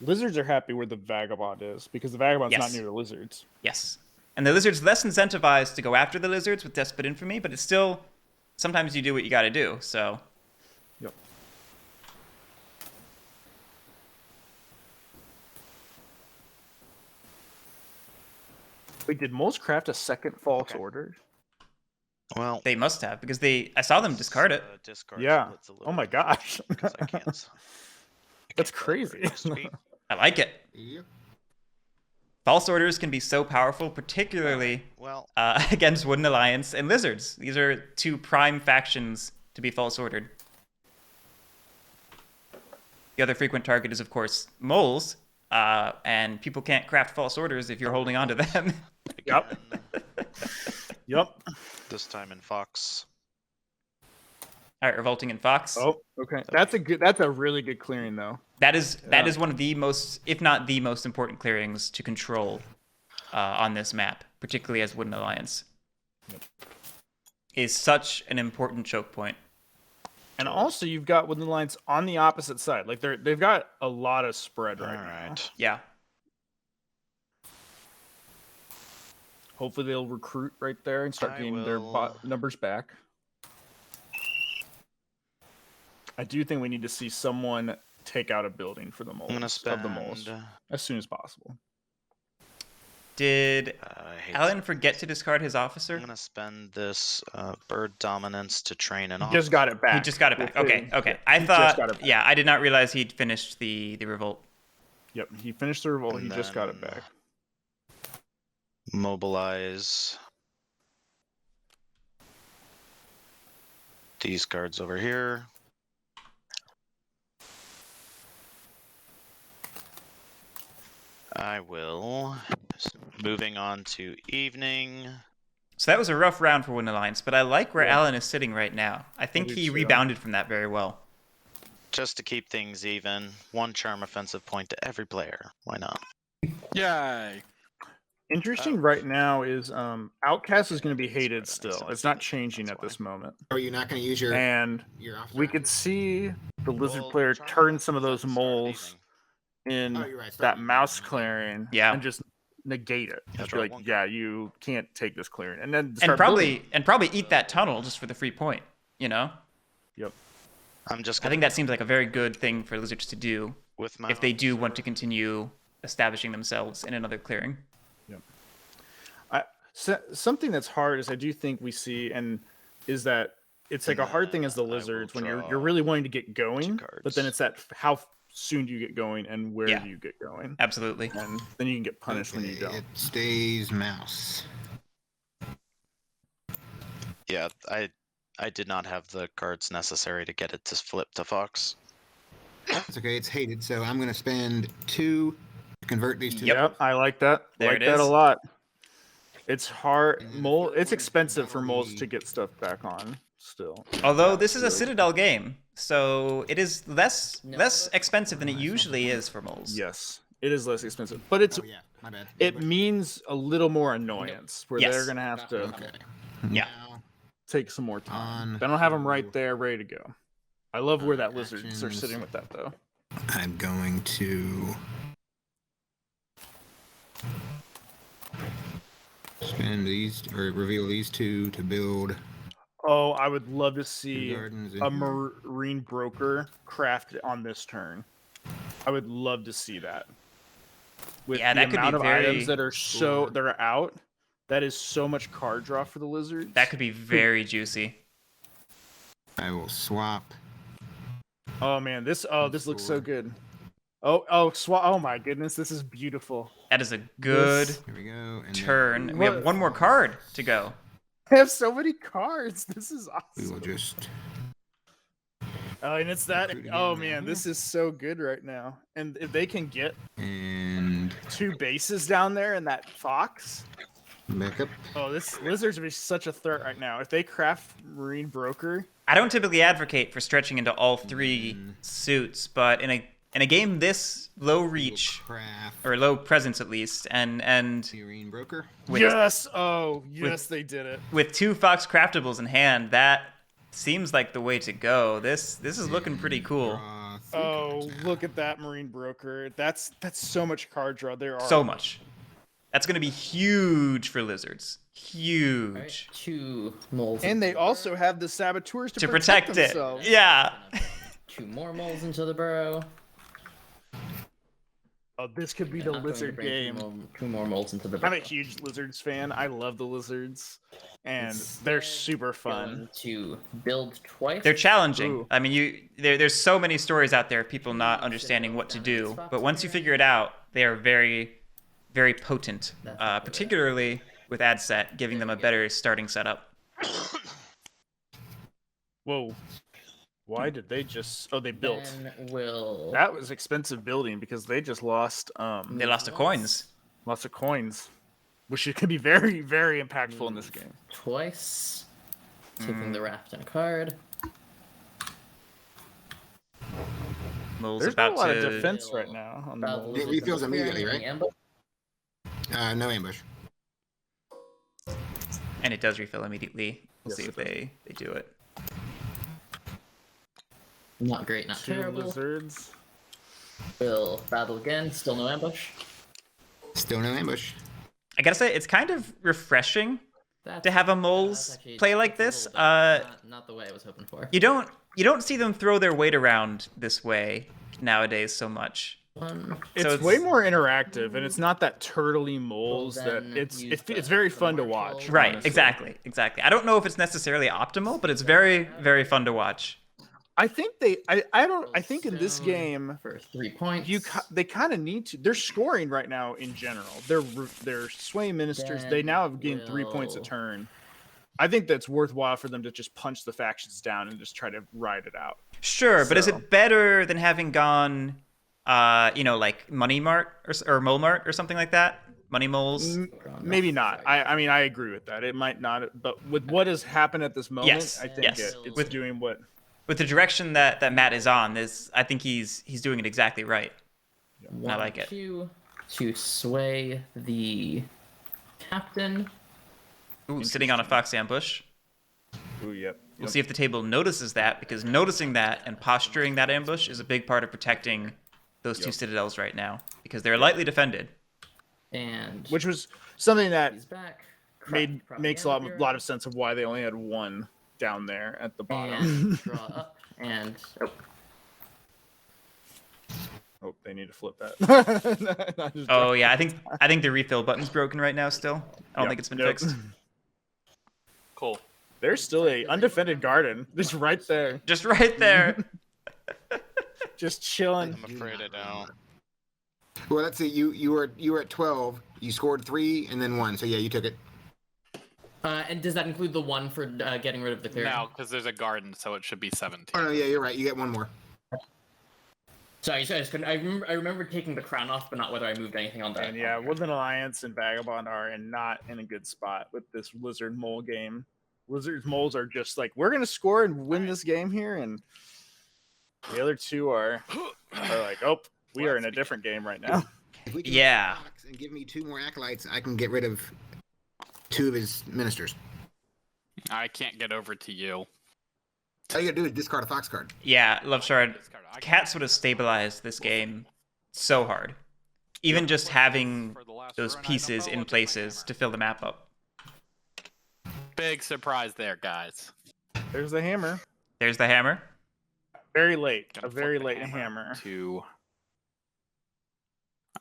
Lizards are happy where the Vagabond is because the Vagabond's not Yes. near the lizards. Yes. And the lizard's less incentivized to go after the lizards with Despot Infamy, but it's still sometimes you do what you got to do. So Yep. Wait, did Moles craft a second false order? Well, they must have because I saw them discard it. Discard Yeah. splits a little Oh my bit gosh. because I can't. That's can't play crazy. very sweet. I like it. Yep. False orders can be so powerful, particularly Well, against Wooden Alliance and Lizards. These are two prime factions to be false ordered. The other frequent target is, of course, moles, and people can't craft false orders if you're holding on to them. Yep. again, Yep. this time in Fox. All right, Revolting and Fox. Oh, okay. That's a really good clearing though. That is one of the most, if not the most important clearings to control on this map, particularly as Wooden Alliance. Is such an important choke point. And also you've got Wooden Alliance on the opposite side. Like they've got a lot of spread All right now. right. Yeah. Hopefully they'll recruit right there and start I getting their will- numbers back. I do think we need to see someone take out a building for the moles. I'm gonna spend. Of the moles as soon as possible. Did I hate Alan forget to discard his officer? I'm gonna spend this bird dominance to train an Just got it back. He just got it back. With Okay, the- okay. yeah, I he just thought, got it back. yeah, I did not realize he'd finished the revolt. Yep, he finished the revolt. And He just got it then- back. mobilize these cards over here. I will. Moving on to evening. So that was a rough round for Wooden Alliance, but I like where Yeah. Alan is sitting right now. I think do he too. rebounded from that very well. Just to keep things even, one charm offensive point to every player. Why not? Yay. Interesting right now is Outcast is going to be hated Spread on still. these It's not sides, changing that's at this moment. Are you not going to use your And officer? we could see the lizard Well, player charm turn offensive some of those at the start of moles evening. in Oh, you're right. that Start mouse evening. clearing Yeah. and just negate it. Yeah, Just draw be like, one yeah, you can't take this clearing. And then And start probably eat that tunnel just for the free point, you know? building. I'm just I gonna think that seems like a very good thing for Lizards to do with my if they do want to officer, continue establishing themselves in another clearing. Something that's hard is I do think we see and is that it's like a hard thing as the I will lizards when you're draw really wanting to get going, but then cards. it's that how soon do you get going and where Yeah. do you get going, Absolutely. and then you can get punished when you Okay, don't. It stays mouse. Yeah, I did not have the cards necessary to get it to flip to Fox. That's okay. It's hated, so I'm going to spend 2 to convert these two. Yep. I like that. There Like it that a is. lot. It's hard. And then Mole. the It's third one, expensive for that'll moles be to get stuff back on. Still. Although this is a Really. Citadel game, so it is less No. expensive than it usually is for moles. Yes, it is less expensive, but it's Oh, yeah. My bad. it means a little more annoyance where Yes. they're gonna have to Okay. Yeah. Now, take some more time. On They don't have them right to- there, ready to go. I love where that lizards are actions. sitting with that though. I'm going to spend these or reveal these 2 to build Oh, I would love to 2 see gardens. in a here. marine broker craft on this turn. I would love to see that. With Yeah, the that could be amount of very items that are so cool. that are out, that is so much card draw for the lizards. That could be very juicy. I will swap. Oh man, this looks so Four. good. Oh my goodness, this is beautiful. That is a good Here we go. And then turn. We have What- one more card to go. I have so many cards. This is we will awesome. just Oh, and it's that. Recruit Oh again, man, yeah. this is so good right now. And if they can get and 2 bases down there and that fox, back up. oh, this lizards are such a threat right now. If they craft marine broker, I don't typically advocate for stretching into all 3 Mm. suits, but in in a game this low reach Craft. or low presence at least, and Marine broker. with, Yes! Oh, yes, they did it. with 2 Fox craftables in hand, that seems like the way to go. This is looking pretty cool. Draw 3 Oh, cards now. look at that Marine Broker. That's so much card draw. There are So much. That's going to be huge for Lizards. Huge. Alright, 2 moles. And into they the also burrow. have the saboteurs to, To protect it. themselves. Yeah. 2 more moles into the burrow. Oh, this could be Yeah, the I'm going to lizard bring game. 2 more moles into the I'm burrow. a huge lizards fan. I love the lizards, and Instead, they're super fun. Going to build twice. They're challenging. Ooh. I mean, there's so many stories out there of people not understanding what to do, but once you figure it out, they are very, very potent, particularly with ad set, giving them a better starting setup. Whoa. Why did they just... Oh, they built. Then we'll That was expensive building because they just lost They lost the coins. lots of coins, which could be very, very impactful in this game. twice. Taking the raft and a card. Mole's There's about not a lot to. of defense right now on the About moles. It refills immediately, right? Ambush. No ambush. And it does refill immediately. We'll Yes, see if it they do it. Not great, not 2 terrible. lizards. We'll battle again. Still no ambush. Still no ambush. I gotta say, it's kind of refreshing to have a moles that's actually- play like that's this. a little bit not the way I was hoping for. You don't see them throw their weight around this way nowadays so much. One. It's way more interactive, and it's not that turtly moles Well, that then it's use it's the- very the fun to marshal. watch. Right, honestly. exactly. I don't know if it's necessarily optimal, but it's very, very fun to watch. I think I think in this Stone game for 3 points. they kind of need to. They're scoring right now in general. They're sway ministers. They Then now have gained 3 points a we'll- turn. I think that's worthwhile for them to just punch the factions down and just try to ride it out. Sure, but is So- it better than having gone, like Money Mart or Mole Mart or something like that? Money Moles? Maybe not. I mean I agree with that. It might not, but with what has happened at this moment, Yes, I think yes. it's With- doing what. With the direction that Matt is on, I think he's doing it exactly right. I like it. 2 to sway the captain. Ooh, sitting on a fox ambush. Ooh, yep. We'll see if the table notices that, because noticing that and posturing that ambush is a big part of protecting those 2 citadels right now, because they're lightly defended. And Which was something that he's back. makes a lot of sense of why they only had 1 down there at the bottom. And draw up. And Oh, they need to flip that. Not just Oh yeah, I think the refill button's broken right now still. I don't Yep, think it's been yep. fixed. Cool. There's still a undefended garden, just right there, Just right there. just chilling. I'm afraid I don't. Well, let's see. You were at 12. You scored 3 and then 1. So yeah, you took it. and does that include the 1 for getting rid of the clear? No, because there's a garden, so it should be 17. Oh no, yeah, you're right. You get 1 more. Sorry, I just couldn't. I remember taking the crown off, but not whether I moved anything on that. And yeah, Woodland Alliance and Vagabond are not in a good spot with this Lizard Mole game. Lizards Moles are just like, we're gonna score and win this game here, and the other 2 are like, oh, we are in a different game right now. If we can Yeah. box and give me 2 more acolytes, I can get rid of 2 of his ministers. I can't get over to you. All you gotta do is discard a fox card. Yeah, Love Shard. Discard it. I Cats would have stabilized this game so hard. Even just having For the last those run, I don't pieces know in what's my places hammer. to fill the map up. Big surprise there, guys. There's the hammer. There's the hammer. Very late. Gonna A very flip the late hammer. To.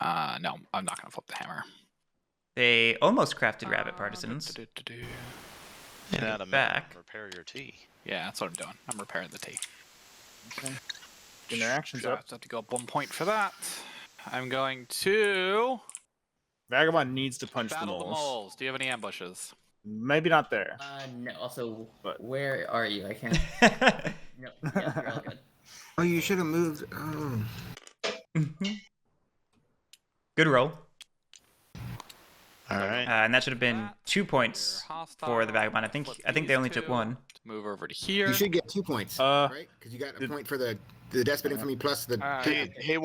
No, I'm not gonna flip the hammer. They almost crafted rabbit partisans. Get out of back. Repair your tea. Yeah, that's what I'm doing. I'm repairing the tea. Okay. Getting their actions up. Have to go up 1 point for that. I'm going to Vagabond needs to punch the battle the moles. moles. Do you have any ambushes? Maybe not there. No. Also, But- where are you? I can't. No. Yeah, you're all good. Oh, you should have moved. Oh. Good roll. All right. And that should have been 2 points for the Vagabond. I think they only took 1. Move over to here. You should get 2 points, Uh, right? Because you got a did- point for the the Despot Infamy plus the. He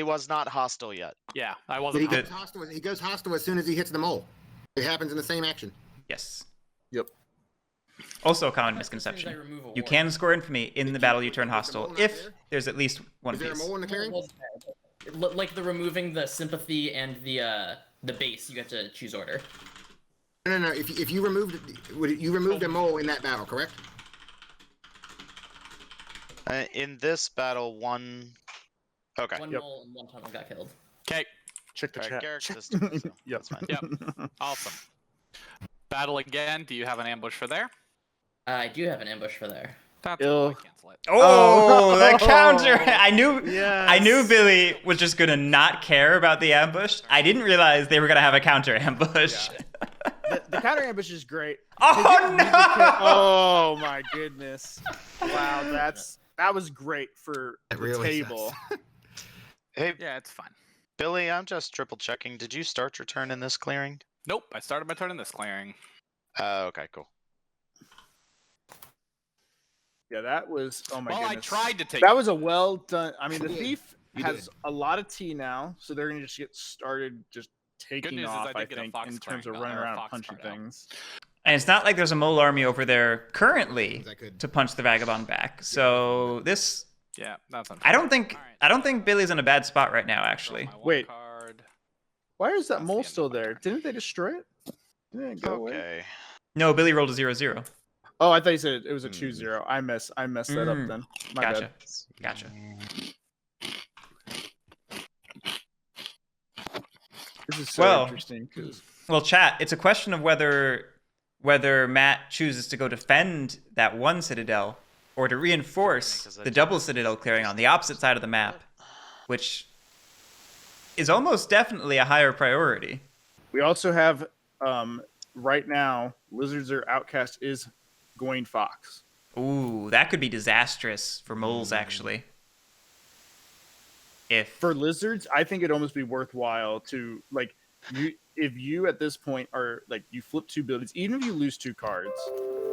was not hostile yet. Yeah, I But wasn't. he goes hostile. He goes hostile as soon as he hits the mole. It happens in the same action. Yes. Yep. Also a common As soon as I misconception. remove a You ward. can score infamy in the battle you turn is the mole hostile not if there? there's at least one Is there a piece. mole in the clearing? Like the removing the sympathy and the base, you get to choose order. No. If you removed a mole in that battle, correct? In this battle, one. Okay. One Yep. mole and one tunnel got killed. Okay. Check the Alright, chat. Guerric's Check- system, so Yep. that's fine. Yep. Awesome. Battle again. Do you have an ambush for there? I do have an ambush for there. That's Ill. why I cancel it. Oh, the counter! Oh, I knew yes. Billy was just gonna not care about the ambush. I didn't realize they were gonna have a counter ambush. The counter ambush is great. Oh no! Oh my goodness! Wow, that was great for That the really table. Hey, Yeah, it's fine. Billy, I'm just triple checking. Did you start your turn in this clearing? Nope. I started my turn in this clearing. Okay, cool. Yeah, that was. Oh my Well, I goodness. tried to take. That was a well done. I mean, the You did. thief You has did. a lot of tea now, so they're gonna just get started just taking news is off. I I did get a think fox in terms of crank, running or a around and fox punching card out. things. And it's not like there's a mole army over there currently I could. to punch the vagabond back. So this, Yeah, that's. I don't think, Alright, I don't think Billy's in a bad spot right now. Actually, draw my one Wait. Card. Why is that That's the mole end of still my there? turn. Didn't they destroy it? Didn't it go away? Okay. no, Billy rolled a 0-0. Oh, I thought you said it was a 2-0. I messed that up Mm. then. My Gotcha, bad. gotcha. This is so Well, interesting because Well, chat, it's a question of whether Matt chooses to go defend that one citadel or to reinforce the double citadel clearing on the opposite side of the map, which is almost definitely a higher priority. we also have right now Lizards or Outcast is going Fox. Ooh, that could be disastrous for moles, actually. If For Lizards, I think it'd almost be worthwhile to like if you at this point are like you flip 2 buildings, even if you lose 2 cards,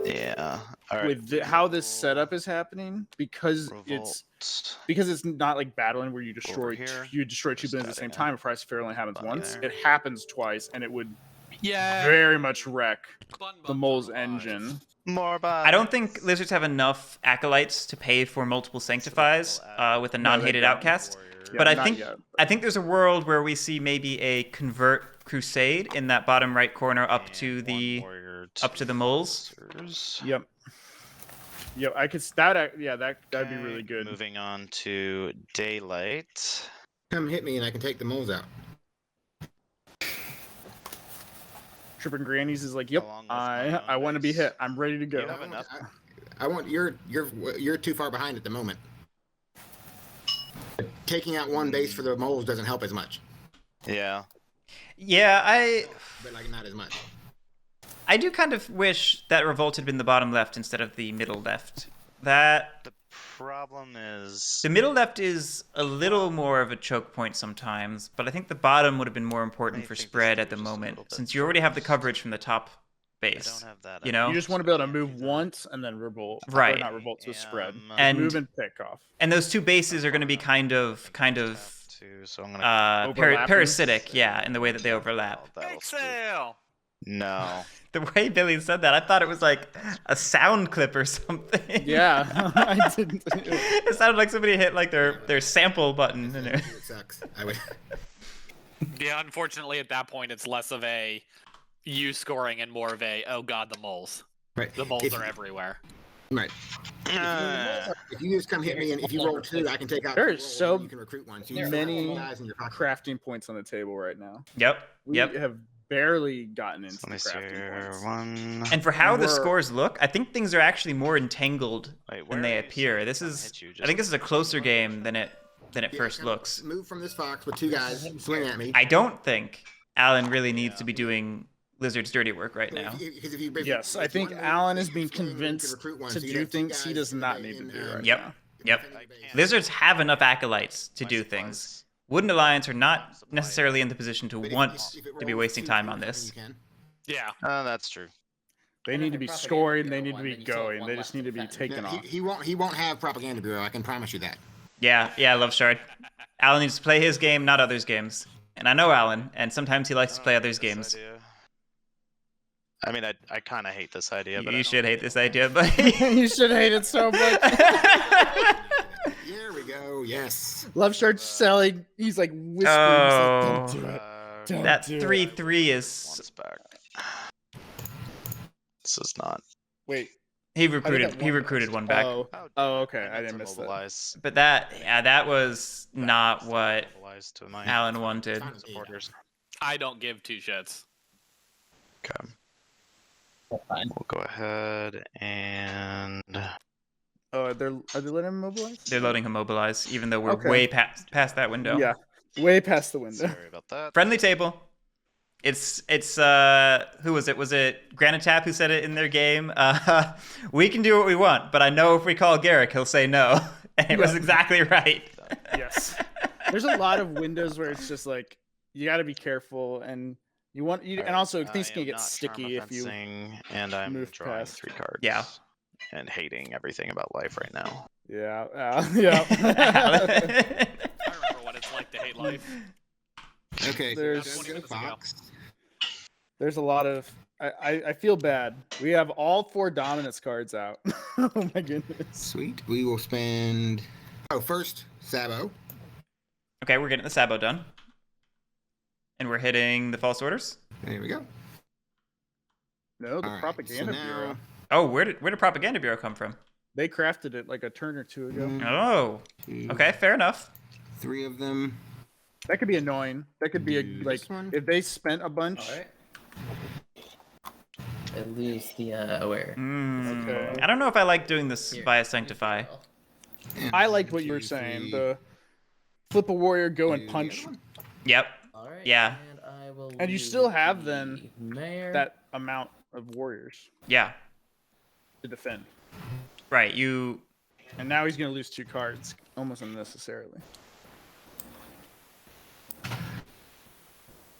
Yeah. All right. with how this setup is happening, because Revolt. it's not like battling where you destroy here. 2 buildings at the Just same adding time. A price fair only happens Bunny once. there. It happens twice, and it would Yeah. very much wreck Bun, the bun, mole's bun, bun. engine. More by. I don't think lizards have enough acolytes to pay for multiple sanctifies with a non-hated don't. outcast. Yeah, But I not think yet. I think there's a world where we see maybe a convert crusade in that bottom right corner up to the moles. Yep. Yep, I could that'd be really good. Moving on to daylight. Come hit me and I can take the moles out. Tripping Grannies is like, yep, Along with my I own want to be base. hit. I'm ready to go. You have enough. I want you're too far behind at the moment. Taking out one base for the moles doesn't help as much, Yeah. Yeah, but like not as much. I do kind of wish that revolt had been the bottom left instead of the middle left. That The problem is. the middle left is a little more of a choke point sometimes, but I think the bottom would have been more important I for think this spread is at the just a moment, little bit since you already have the further. coverage from the top I base. don't have that. You know? You just want to be able to move once and then revolt. Or Right. not revolt to spread. And- Move and pick off. And those two bases are going to be kind of So I'm gonna. Overlapping? parasitic, yeah, in the way that they overlap. That'll Bake screw- sale. No. The way Billy said that, I thought it was like a sound clip or something. Yeah, I didn't. It sounded like somebody hit like their sample button. In there. It sucks. I would. Yeah, unfortunately, at that point, it's less of a you scoring and more of a oh god, the moles. Right. The moles If- are everywhere. Right. If you just come hit me and if you roll 2, I can take out. There 2 is rolls, so and you can recruit one. So you many have guys in your pocket. crafting points on the table right now. Yep. We Yep. have barely gotten into Let the me see crafting here. points. One. And for how the We're- scores look, I think things are actually more entangled Wait, than where they are you? appear. Sorry, This I'm is, hit you I think this is a closer just- game than it Yeah, first come looks. Move from this fox with 2 guys. Swing at me. I don't think Alan really needs to be doing Lizard's dirty work right But now. Yes, I think Alan is being convinced to do things he does not need to do right Yep. now. Yep. Lizards have enough acolytes to do things. Wooden Alliance are not necessarily in the position to want to be wasting time on this. Yeah. That's true. They need to be scoring. They need to be going. They just need to be taken off. He won't have propaganda bureau. I can promise you that. Yeah, I love Shard. Alan needs to play his game, not others' games. And I know Alan, and sometimes he likes to play others' games. I mean, I kind of hate this idea, but You should hate this idea, but You should hate it so much. Here we go. Yes. Love starts selling. He's like whispering. Oh. He's like, don't do it. Don't that do it. 3-3 is... Once back. This is not. Wait. He that recruited one back. Oh, okay. I didn't miss that. Mobilize. But that was not what Mobilize to my Alan wanted. supporters. I don't give two shits. Okay. Fine. We'll go ahead and. Oh, are they letting him mobilize? They're loading him mobilize, even though we're Okay. way past that window. Yeah, way past the window. Sorry about that. Friendly table. It's who was it? Was it Granitap who said it in their game? We can do what we want, but I know if we call Guerric, he'll say no. And it was exactly right. Yes. There's a lot of windows where it's just like you got to be careful, and and also things can get sticky if you. And I'm move drawing past. 3 cards. Yeah. And hating everything about life right now. Yeah. I remember what it's like to hate life. Okay. There's- so go Fox. There's a lot of. I feel bad. We have all 4 dominance cards out. Oh my goodness. Sweet. We will spend. Oh, first Sabo. Okay, we're getting the Sabo done. And we're hitting the false orders. There we go. No, the All right, propaganda so now- bureau. Oh, where did Propaganda Bureau come from? They crafted it like a turn or two ago. Oh, 2, okay, fair enough. 3 of them. That could be annoying. That could be Do like this one. if they spent a bunch. All right. I lose the aware. Okay. I don't know if I like doing this Here. via Sanctify. And I liked what you were 2, saying. 3, The flip a warrior, go and do the punch other one. Yep. All right. Yeah. And I will. And you lose still have then the mayor. that amount of warriors Yeah. to defend. Right. You. And now he's going to lose 2 cards almost unnecessarily.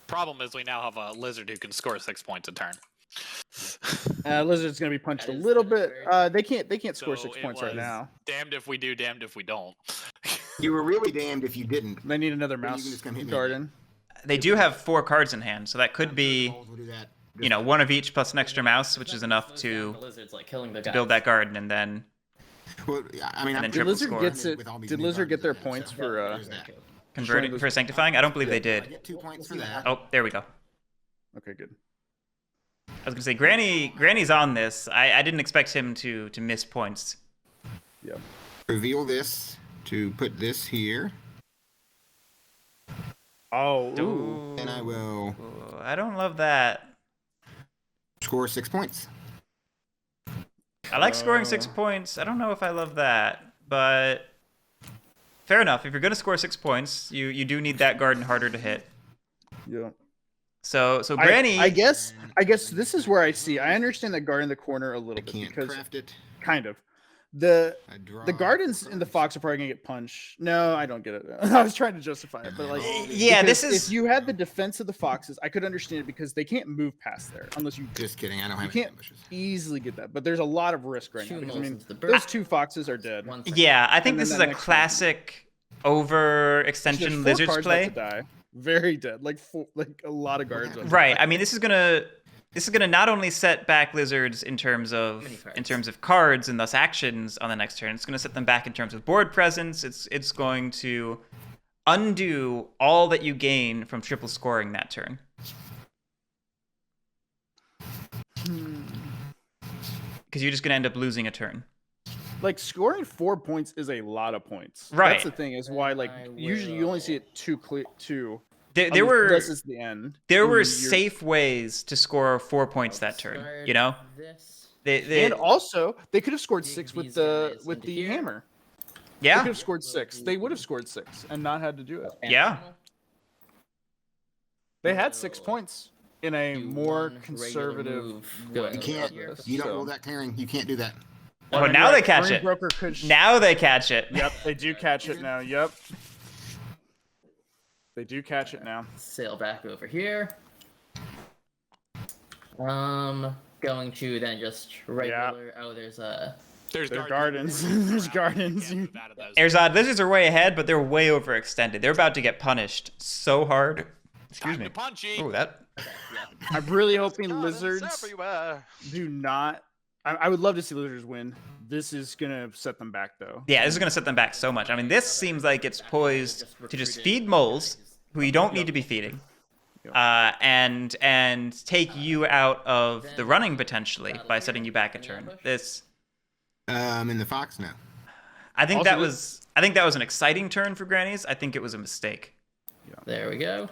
Problem is, we now have a lizard who can score 6 points a turn. Lizard's going to be punched a That is- little that is bit. very They can't score So 6 it points right was now. Damned if we do, damned if we don't. You were really damned if you didn't. They need another Well, you mouse can just come hit me. garden. They do have 4 cards in hand, so that could be, We'll do that. you know, one of each plus an extra mouse, which It's is not enough gonna slow down to the lizards, like killing the build that garden, and then Well, I mean, And then I'm triple Did Lizard score. gets it? With all these Did new Lizard cards get their in hand, points so for? there's that. convert it for Sanctifying. I don't believe they I did. get 2 points for that. Oh, there we go. Okay, good. I was gonna say Granny's on this. I didn't expect him to miss points. Yep. Reveal this to put this here, Oh, ooh. Ooh. and I will Ooh, I don't love that. score 6 points. I like scoring 6 points. I don't know if I love that, but fair enough. If you're gonna score 6 points, you do need that garden harder to hit. Yeah. So Granny. I guess this is where I understand the guard in the corner a I little bit can't because craft it. kind of the I draw. gardens in the fox are probably gonna get punched. No, I don't get it. I was trying to justify it, but like Yeah, because this is- if you had the defense of the foxes, I could understand it because they can't move past there unless you Just kidding. I don't you have any can't ambushes. easily get that. But there's a lot of risk right now. Two Because, I moles mean, into the bird. those 2 foxes are dead. One second. Yeah, I think And this then is that a next one. classic There's overextension 4 lizards cards play. left to die. Very dead. Like a lot of guards. on Right. I mean, this is gonna not only set back lizards in terms of Many cards and thus actions on the next turn. It's gonna set them back in terms of board presence. It's going to undo all that you gain from triple scoring that turn. Because you're just gonna end up losing a turn. Like scoring 4 points is a lot of points. Right. That's the thing is why like I usually you only will- see it two. There were Unless it's the end. there and were you're- safe ways to score 4 points that turn. You know, they And also they could have scored Dig 6 these with guys the into here. hammer. They yeah could have scored 6. They would have scored 6 and not had to do it. Yeah. They had 6 So, points in a do more one regular conservative move, way. go You can't. here. You don't So- roll that clearing. You can't do that. Oh, And now you're they right, catch Burning it. Broker could Now they catch it. Yep, they do catch it now. Yep. They do catch it now. Sail back over here. Going to then just regular. Oh, there's a There's gardens. There's gardens. Erzad, lizards are way ahead, but they're way overextended. They're about to get punished so hard. Excuse me. Punchy. Oh, that. Okay, yeah. I'm really hoping Gardens lizards everywhere. do not. I would love to see lizards win. This is gonna set them back, though. Yeah, this is going to set them back so much. I mean, this seems like it's poised to just feed moles, who you don't need to be feeding, and take you out of the running potentially by setting you back a turn. This, In the fox, no. I think Also, that was an exciting turn for Grannies. I think it was a mistake. There we go.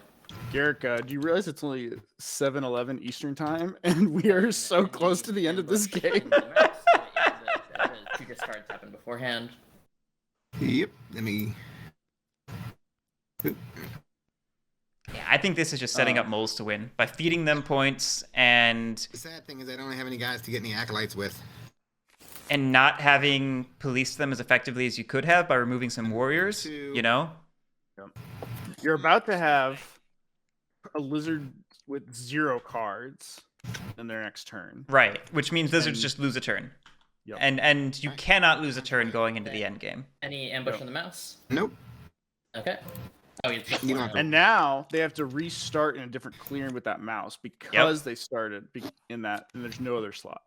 Guerric, do you realize it's only 7:11 Eastern time, and we are so close to the end of this game? Two discards happened beforehand. Yep. Let me. Oop. Yeah, I think this is just setting up moles to win by feeding them points and The sad thing is I don't have any guys to get any acolytes with. not having policed them as effectively as you could have by removing some warriors. You know. You're about to have a lizard with 0 cards in their next turn. Right, which means lizards just lose a turn. Yep. And you cannot lose a turn going into the end game. Any ambush on the mouse? Nope. Okay. Oh, it's just You one don't have to- And now they have to restart in a different clearing with that mouse because they started in that, and there's no other slot.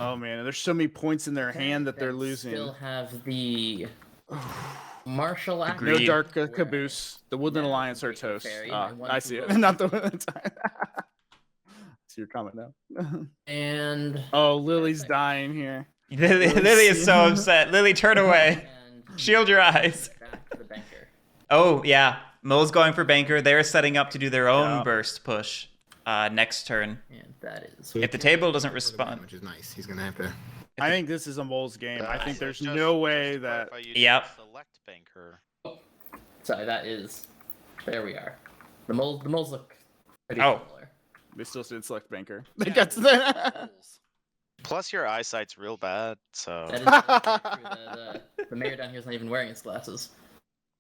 Oh man, there's so many points in their hand that they're losing. Still have the martial act. No Agreed. dark caboose. The Woodland Alliance are toast. Fairy, Ah, and one I see it. blue. Not the one. See your comment now. And Oh, Lily's dying here. Lily is so upset. Lily, turn away. and Shield your eyes. back to the banker. Oh, yeah. Mo's going for Banker. They're setting up to do their own Yeah. burst push next turn. And that is If the table doesn't respond. Which is nice. He's gonna have to. I think this is a mole's game. I think there's Just- no way just that. clarify, you Yep. should Select banker. so that is. There we are. The moles look pretty Oh. similar. They still said select banker. They got to the. Plus, your eyesight's real bad, so. That is true. The mayor down here is not even wearing his glasses.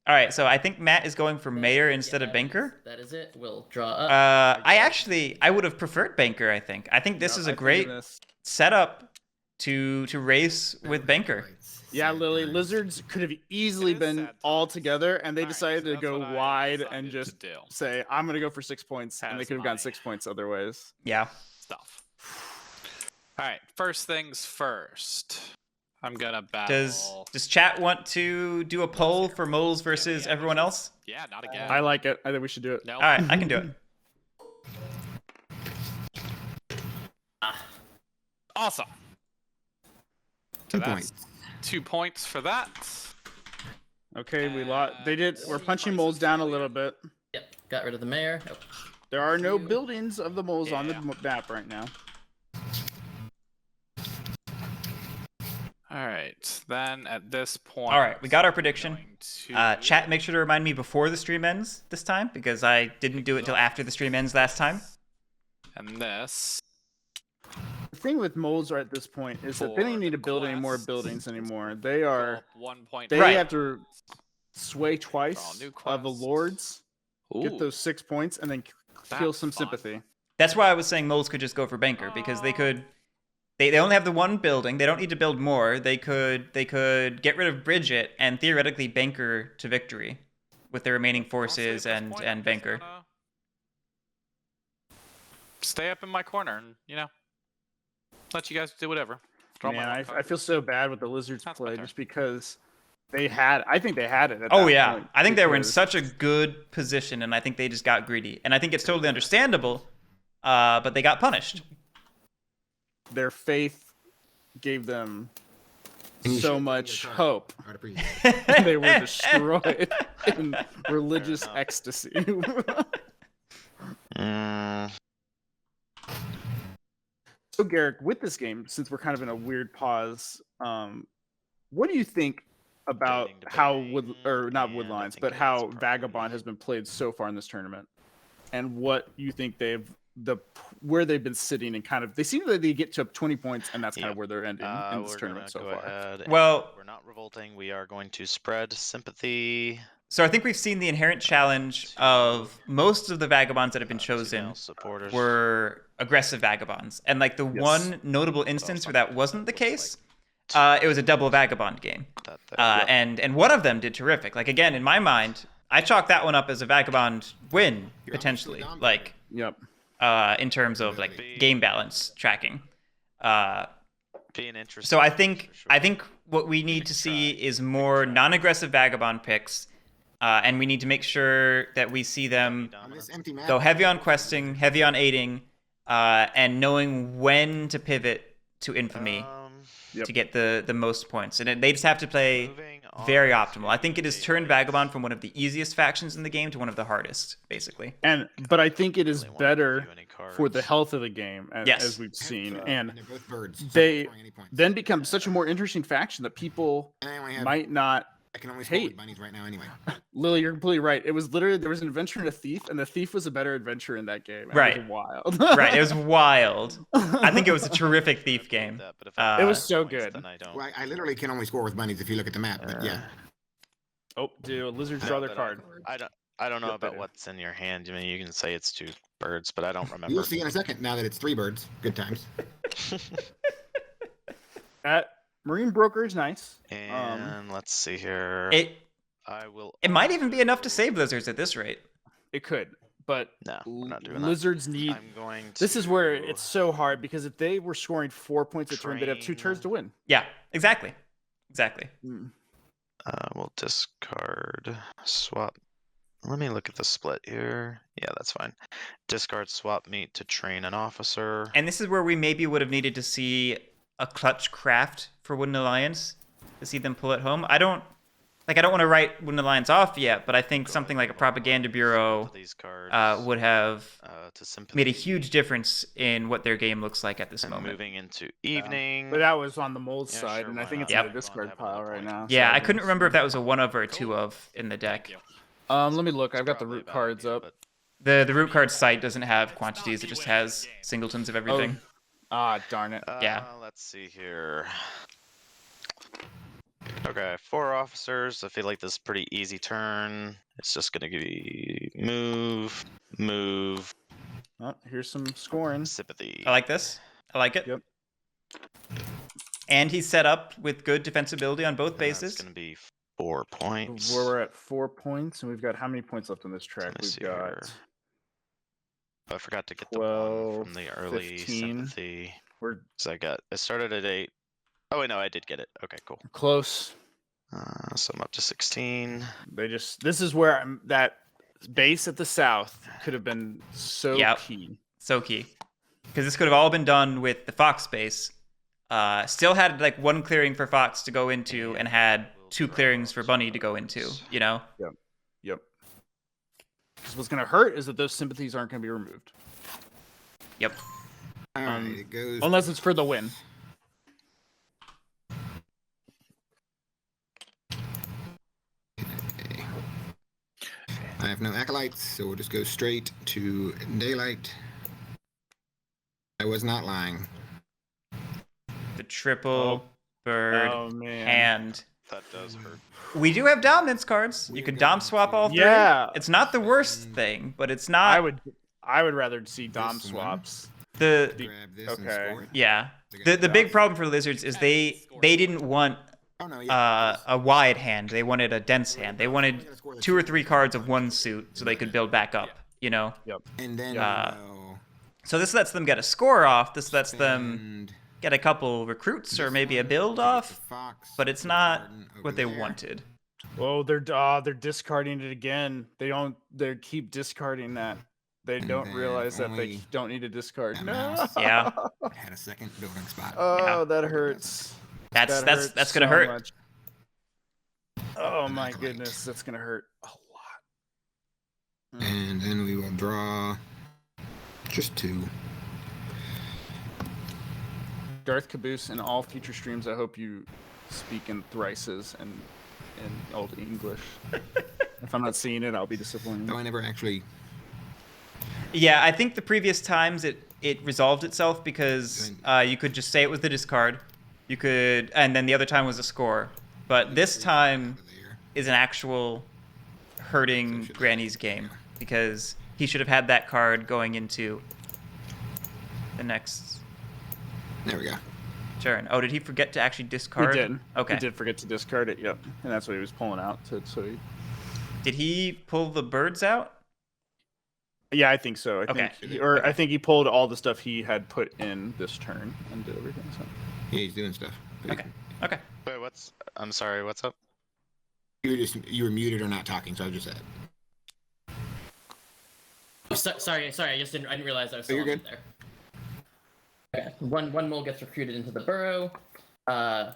All right, so I think Matt is going for Mayor instead of Banker. That is it. We'll draw up. I would have preferred Banker, I think. I think this is a great setup to race with Banker. Yeah, Lily. Lizards could have easily It is been sad all times. together, and they Alright, decided so to that's go what I wide decided and to just do. say, "I'm gonna go for 6 points," and they Has could have gotten my 6 points other ways. Yeah. Stuff. All right, first things first. I'm gonna battle. Does chat want to do a poll for moles versus everyone else? Yeah, not again. I like it. I think we should do it. Nope. All right, I can do it. Awesome. So 2 that's points. 2 points for that. Okay, we lost. They did. We're punching moles down a little bit. Yep. Got rid of the mayor. Oh, There are no buildings of the moles on the Yeah. map right now. All right, then at this point. All right, we got our prediction. going to- Chat, make sure to remind me before the stream ends this time because I didn't do it until after the stream ends last time. And this. The thing with moles are at this point is that they don't need to build any more buildings anymore. They are. 1 point. They Right. have to sway twice new of the quests. lords, get Ooh, those 6 points, and then kill that's some fun. sympathy. That's why I was saying moles could just go for Banker because they could. They only have the one building. They don't need to build more. They could get rid of Bridget and theoretically Banker to victory with their remaining Honestly, forces at this point, I'm and just Banker. gonna Stay up in my corner and let you guys do whatever. Draw my Man, one I card. feel so bad with the lizards That's my play turn. just because they had. I think they had it. At Oh that yeah, point I think they were in because- such a good position, and I think they just got greedy, and I think it's totally understandable. But they got punished. Their faith gave them And you so should much get a card. hope. I'd appreciate it. They were destroyed in religious enough. ecstasy. Mm, So, Guerric, with this game, since we're kind of in a weird pause, what do you think about Debating, how debating, not and I Woodlines, think but it's how probably- Vagabond has been played so far in this tournament, and what you think where they've been sitting and kind of they seem that they get to 20 points, and that's kind Yeah. of where they're ending in this we're tournament so gonna go far. ahead and Well- we're not revolting. We are going to spread sympathy. So I think we've seen the inherent challenge of most of the vagabonds that have been to chosen male supporters. were aggressive vagabonds. And like the Yes. one notable instance where that wasn't the case, it was a double vagabond game. And one of them did terrific. Like again, in my mind, I chalk that one up as a vagabond win potentially. Like Yep. in terms of like game balance tracking. Being interesting. So I think what we need to see is more non-aggressive vagabond picks, and we need to make sure that we see them On this empty map, go heavy on questing, heavy on aiding, and knowing when to pivot to infamy Yep. to get the most points. And they just have to play very optimal. I think it has turned Vagabond from one of the easiest factions in the game to one of the hardest, basically. But I think it is Really won't better give you any for the cards. health of the game, Yes. as we've seen, and and they're both birds. So they not scoring any points. then become such a more interesting faction that people And I only have, might not. I can only score hate. with bunnies right now anyway. Lily, you're completely right. It was literally there was an adventurer and a thief, and the thief was a better adventurer in that game. It Right. was wild. Right, it was wild. I think it was a terrific thief game. It was so good. Then I don't. Well, I literally can only score with bunnies if you look at the map. But yeah, Oh, dude, lizards No, draw their but card. I don't know Yep, I about do. what's in your hand. I mean, you can say it's 2 birds, but I don't remember. you'll see in a second. Now that it's 3 birds, good times. That marine broker is nice. And let's see here. I will. It might even be enough to save lizards at this rate. It could, but No, we're not doing that. lizards need. I'm going to. This is where it's so hard because if they were scoring 4 points a turn, they'd have 2 Train. turns to win. Yeah, exactly. We'll discard swap. Let me look at the split here. Yeah, that's fine. Discard swap meat to train an officer. And this is where we maybe would have needed to see a clutch craft for Wooden Alliance to see them pull it home. I don't want to write Wooden Alliance off yet, but I think something like a propaganda bureau These cards would have to sympathy. made a huge difference in what their game looks like at this And moment. moving into evening. But that was on the mold Yeah, side, sure, and I why think not? it's in Yep. the discard Have pile another right point. now. Yeah, so I couldn't remember if that was a 1 of or a 2 of in the deck. Let me look. I've got the Probably root a bad cards idea, up. but- The root card site doesn't have quantities; it just has singletons of everything. Ah, darn it. Yeah. Let's see here. Okay, 4 officers. I feel like this is a pretty easy turn. It's just gonna be move, Oh, here's some scoring. sympathy. I like this. I like it. Yep. And he's set up with good defensibility on both And that's bases. gonna be 4 points. We're at 4 points, and we've got how many points left on this track? Let me We've see got here. I forgot to get the 12, one from the early 15. sympathy. we're So I started at 8. Oh wait, no, I did get it. Okay, cool. close. So I'm up to 16. This is where that base at the south could have been so Yep. key. So key. Because this could have all been done with the Fox base. Still had like 1 clearing for Fox to go into and had 2 clearings for Bunny to go into, you know? Yep. 'Cause what's gonna hurt is that those sympathies aren't gonna be removed, Yep. All right, it goes. unless it's for the win. Okay. I have no acolytes, so we'll just go straight to daylight. I was not lying. The triple bird Oh man. hand. That does hurt. We do have dominance cards. You could dom swap all 3. Yeah. It's not the worst thing, but it's not I would rather see dom This one. swaps. the Grab this and okay. score it. yeah. The big problem for Lizards is they didn't want Oh no, yeah. a wide hand. They wanted a dense hand. They wanted 2 or 3 cards of 1 suit so they could build back up, you know? And then So this lets them get a score off. This lets them and get a couple recruits or maybe a build off, but it's not what they wanted. Oh, they're discarding it again. They keep discarding that. They And don't then realize that they only don't need to discard. that No. mouse. Yeah. I had a second building spot. Oh, that hurts. That's That that's hurts gonna so hurt. much. Oh my goodness, that's gonna hurt a lot. And then we will draw just 2. Darth Caboose, in all future streams, I hope you speak in thrices and in Old English. If I'm not seeing it, I'll be disappointed. Though I never actually. Yeah, I think the previous times it resolved itself because you could just say it was the discard. You could, and then the other time was a score. But this time is an actual hurting Granny's game because he should have had that card going into the next There we go. turn. Oh, did he forget to actually discard? He did. Okay. He did forget to discard it. Yep, and that's what he was pulling out. So he... Did he pull the birds out? Yeah, I think so. Okay. I think he pulled all the stuff he had put in this turn and did everything. So. Yeah, he's doing stuff. Okay. Okay. Wait, I'm sorry, what's up? You were muted or not talking, so I just said. Sorry. I didn't realize I was Oh, still you're on good. there. Okay. One mole gets recruited into the burrow.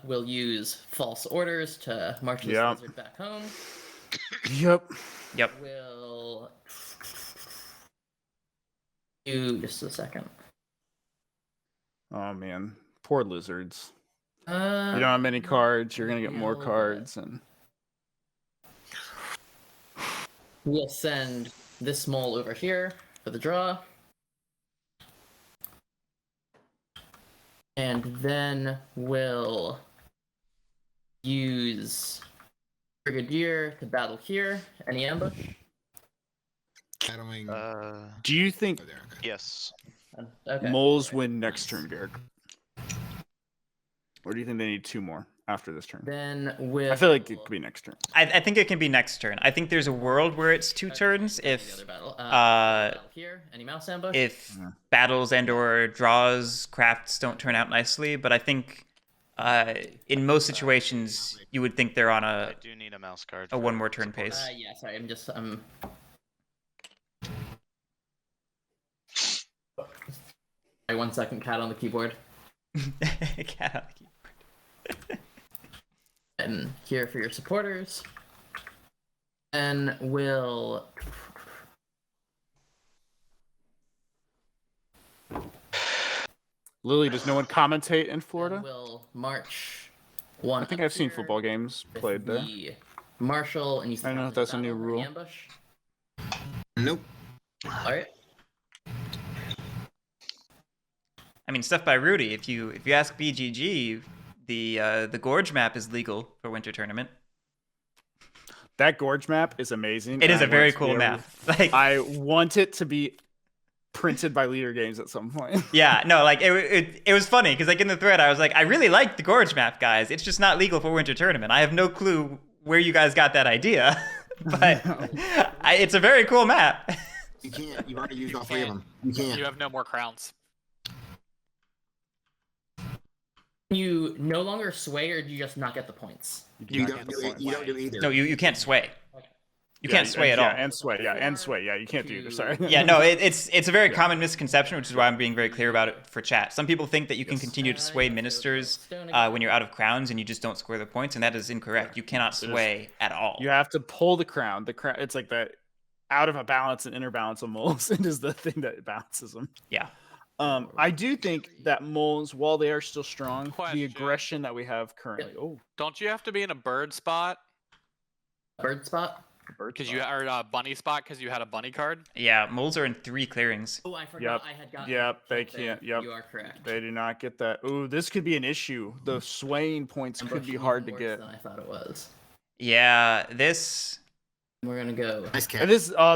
We'll use false orders to march this lizard back home. Yep. We'll do just a second. Oh man, poor lizards. You You don't have many cards. You're gonna get more Real cards, and We'll send this mole over here for the draw. And then we'll use Brigadier to battle here. Any ambush? Battling. do you think Oh, there. Okay. Yes. Okay. moles win next turn, Guerric? Or do you think they need 2 more after this turn? Then we'll... I feel like it could be next turn. I think it can be next turn. I think there's a world where it's 2 turns The if other battle. Battle here. Any mouse ambush? if battles and or draws crafts don't turn out nicely. But I think in most situations you would think they're on I do need a mouse card. a for 1 more turn support. pace. Yeah, sorry, Sorry, 1 second, cat on the keyboard. Cat on the keyboard. And here for your supporters. And we'll... Lily, does no one commentate in Florida? We'll march one. I think up I've seen here football games with played there. the Marshal, and you I don't know if that's a new rule. Ambush. Nope. All right. I mean, stuff by Rudy. If you ask BGG, the gorge map is legal for winter tournament. That gorge map is amazing. It is I a very want it to cool be map. Like, I want it to be printed by Leader Games at some point. yeah, no, like it was funny because like in the thread I was like, I really like the gorge map, guys. It's just not legal for winter tournament. I have no clue where you guys got that idea, but it's a very cool map. You can't. You've already used all 3 of can't. them. You can't. You have no more crowns. You no longer sway, or do you just not get the points? You don't do either. No, you can't sway. You Yeah, can't sway at all. And sway. Yeah, and sway. Yeah, you can't do either. Sorry. Yeah, no, it's a very common misconception, which is why I'm being very clear about it for chat. Some people think that you can continue to sway ministers when you're out of crowns and you just don't score the points, and that is incorrect. You cannot sway at all. You have to pull the crown. The crown. It's like that out of a balance and inner balance of moles. It is the thing that balances them. Yeah. I do think that moles, while they are still strong, Question. the aggression that we have currently. Oh, Don't you have to be in a bird spot? Bird spot. Because you are a bunny spot because you had a bunny card. Yeah, moles are in 3 clearings. Oh, I forgot. Yep. I had gotten. Yep, they killed there. can't. Yep. You are correct. they do not get that. Ooh, this could be an issue. The swaying points could be Ambush hard to even get. worse than I thought it was. Yeah, this. We're gonna go. Nice cat. And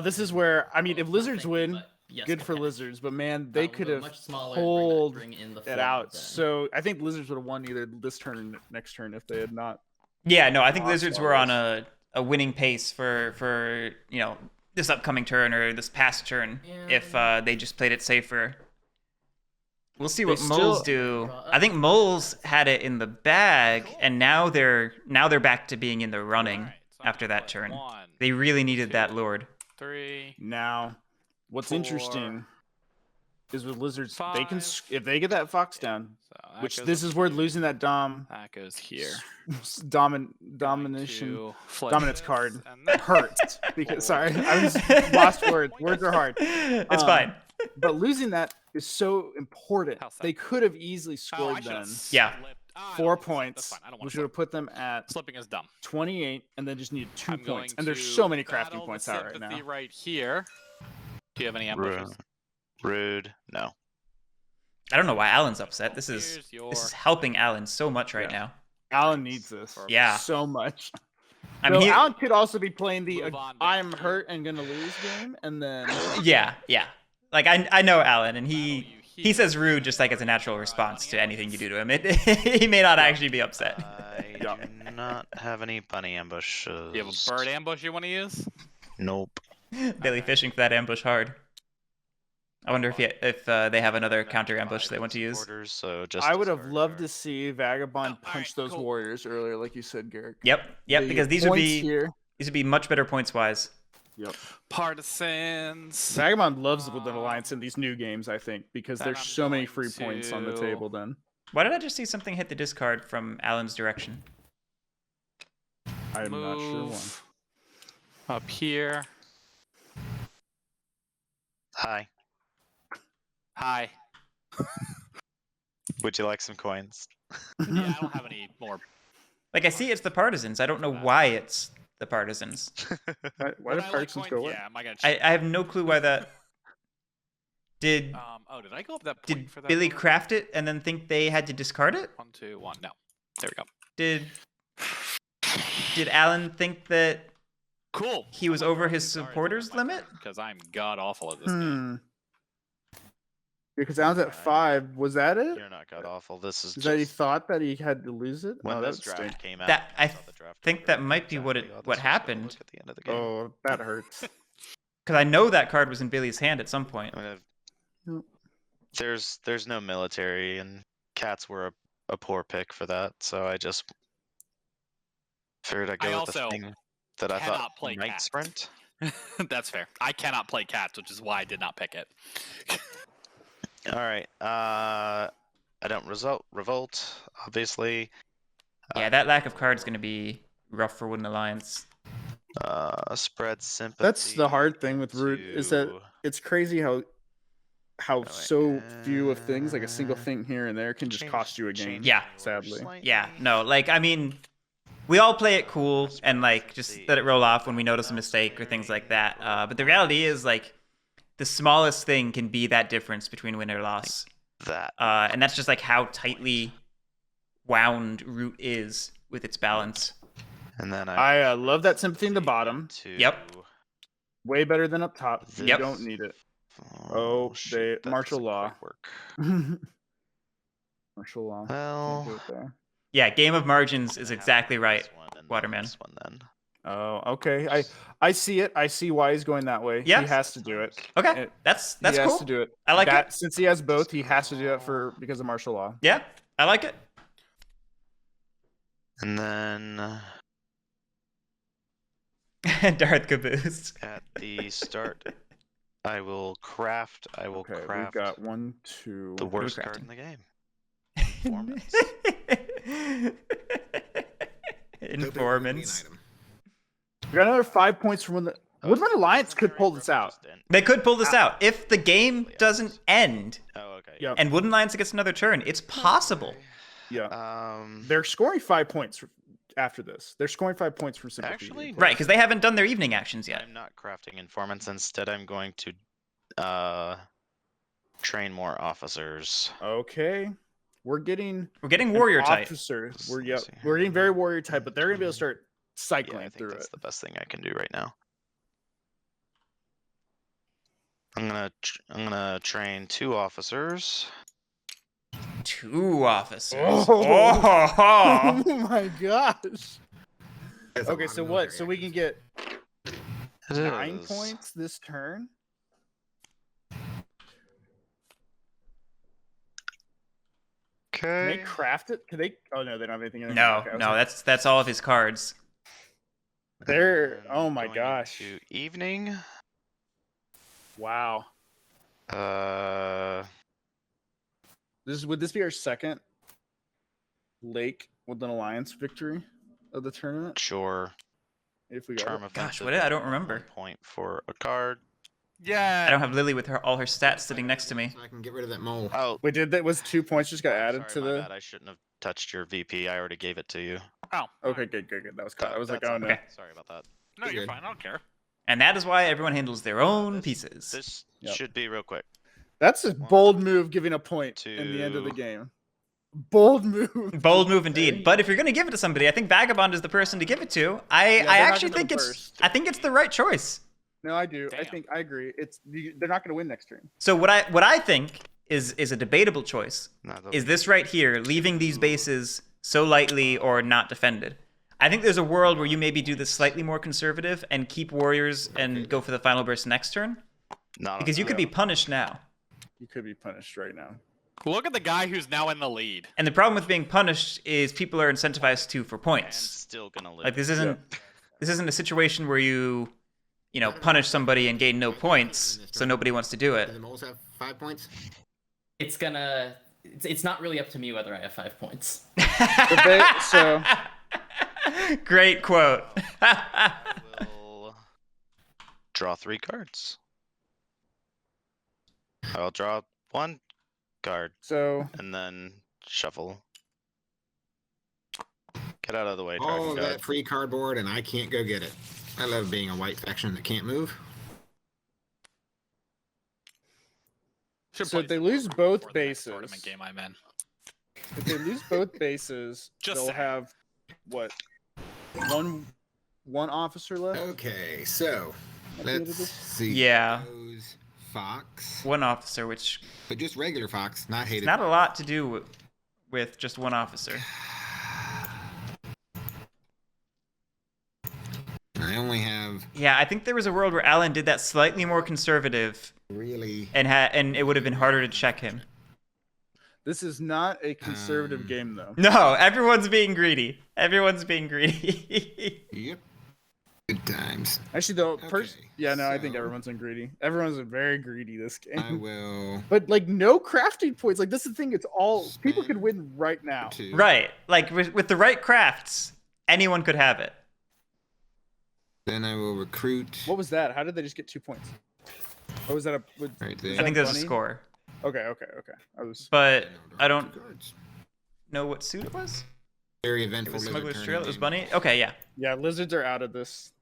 this is where I mean, if lizards win, Yes, good for okay. lizards. But man, they We'll could go have much smaller, pulled bring in the it flames out. then. So I think lizards would have won either this turn or next turn if they had not. Yeah, no, I think Lost lizards all were on this. a winning pace for this upcoming turn or this past turn if they just played it safer. We'll see what They moles still- do. I think moles had it in the bag, and now they're back to being in the running Alright, so after I'm that gonna turn. play 1, They really needed that 2, lord. 3, Now, what's 4, interesting is with lizards, they can 5. if they get that fox down, So that which goes this is where losing that That goes here. domination To flip dominance this, card and then- hurts because sorry, I was lost words. Words are hard. It's Um, fine. But losing that is so important. How's that? They could have easily Oh, I scored should've then Yeah. slipped. Oh, I don't 4 wanna slip. points, That's fine. I don't want which to would have put them at Slipping is dumb. 28, and then just needed 2 I'm going points. And there's to so many battle crafting the points out right now. sympathy right here. Do you have any ambushes? Rude. No. I don't know why Alan's upset. This Here's is your helping Alan so much right Yeah. now. Alan needs this. Yeah. So much. I mean, Though he, Alan could also be playing the Move on I'm back hurt and gonna lose game, and then yeah. Like I know Alan, and battle he you He says rude just like as a natural response to anything you do to him. He may not actually be upset. I do not have any bunny ambushes. You have a bird ambush you want to use? Nope. Billy fishing for that ambush hard. I wonder if they have another counter ambush they want to use. So just I would have loved to see Vagabond punch those warriors earlier, like you said, Guerric. Yep, because these would here. be much better points wise. Yep. Partisans. Vagabond loves with an alliance in these new games, I think, because there's so many free points on the table then. Why did I just see something hit the discard from Alan's direction? I'm not sure why. Up here. Hi. Hi. Would you like some coins? Yeah, I don't have any more. Like, I see it's the Partisans. I don't know why it's the Partisans. Why did Partisans go away? Yeah, am I gonna I have no clue why that... Did did I go up that point did for that? Billy one? craft it and then think they had to discard it? 1, 2, 1. No. There we go. Did Alan think that Cool. he was over his supporters limit? Because I'm god awful at this game. Because Alan's at 5. Was that it? You're not god awful. This is Is that he just thot that he had to lose it? when Oh, this that draft stink. came out. That I saw the draft think order, that and might be what exactly how what this was gonna happened. look at the end of the game. Oh, that hurts. Because I know that card was in Billy's hand at some point. I mean, there's no military, and cats were a poor pick for that. So I just figured I'd I go with the also thing that I thought cannot play might cats. sprint. That's fair. I cannot play cats, which is why I did not pick it. All right. I don't revolt, obviously. Yeah, that lack of card is going to be rough for Wooden Alliance. Spread sympathy. That's the hard thing with Root is that to- it's crazy how wait, so few of things, like a single thing here and there, can just change- cost you a game. change Yeah. the order Sadly. slightly. Yeah, no, like, I mean, we all play it cool and, like, just let it roll off when we notice a mistake or things like that. But the reality is, like, the smallest thing can be that difference between win or loss. That. And that's just, like, how tightly wound Root is with its balance. And then I love that sympathy in the bottom. Yep. Way better than up top. You Yep. don't need it. Oh, they- martial doesn't law. quite work. Martial law. Well, Can't do it there. Yeah, game of margins is gonna have exactly this right, one and then Waterman. this one then. Oh, okay. I see it. I see why he's going that way. Yeah. He has to do it. Okay, It- that's he has cool. to do it. I like that, it. Since he has both, he has to do that because of martial law. Yeah, I like it. And then Darth Caboose. at the start, I will craft. Okay, we've craft got 1, 2. the worst crafting? card in the game. Informants. Informants. We got another 5 points from when the Woodman Alliance could pull this out. They could pull this out if the game doesn't end Oh, okay. Yep. and Wooden Alliance gets another turn. It's possible. Yeah. They're scoring 5 points after this. They're scoring 5 points from sympathy. Actually, Right, because they haven't done their evening actions yet. I'm not crafting informants. Instead, I'm going to train more officers. Okay. We're getting warrior an type. officer. Let's We're see here. we're getting very warrior type, but they're gonna be able to start Yeah, cycling I think through that's it. the best thing I can do right now. I'm gonna train 2 officers. 2 officers. Oh. Oh. Oh my gosh. There's a Okay, lot so of what? military So we can get It 9 is. points this turn. Can they Okay. craft it? Can they? Oh no, they don't have anything in there. No, Okay, I was no, like, that's all of his cards. They're. And Oh my going gosh. into evening. Wow. Would this be our second Lake with an Alliance victory of the tournament? Sure. If we got Charm it. offensive. what? I don't remember. 1 point for a card. Yeah. I don't have Lily with all her stats sitting next to me. So I can get rid of that mole. Oh, Wait, that was 2 points just got I'm added sorry, to my the. bad. I shouldn't have touched your VP. I already gave it to you. Oh. Okay, good. That was cut. I was like, That's oh all no. right. Sorry about that. No, you're Good. fine. I don't care. And that is why everyone handles their own pieces. This Yep. should be real quick. That's a bold move, giving a point in the end of the 2. game. Bold move. Bold move indeed. But if you're going to give it to somebody, I think Vagabond is the person to give it to. I they're actually not gonna think burst. I think it's the right choice. No, I do. Damn. I agree. They're not going to win next turn. So what I think is a debatable choice. No, Is this right here, leaving these bases so lightly or not defended? I think there's a world where you maybe do this slightly more conservative and keep warriors and go for the final burst next turn. Because you could be punished now. You could be punished right now. Look at the guy who's now in the lead. And the problem with being punished is people are incentivized to for And points. still gonna live. Like this isn't a situation where you punish somebody and gain no points, so nobody wants to do it. Do the moles have 5 points? It's not really up to me whether I have 5 points. So Great quote. I will draw 3 cards. I'll draw 1 card so and then shuffle. Get out of the way, Dragon All God. that free cardboard, and I can't go get it. I love being a white faction that can't move. Should So play if they some lose more both before the next bases- tournament game I'm in. if they lose both bases, Just they'll saying. have what? One officer left. Okay, so At the end of let's this? see. Yeah. Those Fox, One officer, which but just regular Fox, not is hated. not a lot to do with just one officer. I only have Yeah, I think there was a world where Alan did that slightly more conservative, really. and it would have been harder to check him. This is not a conservative game, though. No, everyone's being greedy. Everyone's being greedy. Yep. Good times. Actually, though, Okay, yeah, no, I think so- everyone's been greedy. Everyone's been very greedy this I game. will. But like, no crafting points. Like, this is the thing. It's all people could win right now. 2. Right. Like with the right crafts, anyone could have it. Then I will recruit. What was that? How did they just get 2 points? Or was that a? Right there. I think there's a Bunny? score, Okay. I was. but I Draw don't 2 cards. know what suit it was. Very It eventful. was lizard Smuggler's turn Trail. in It was game. Bunny. Okay, yeah, Yeah, lizards are out of this.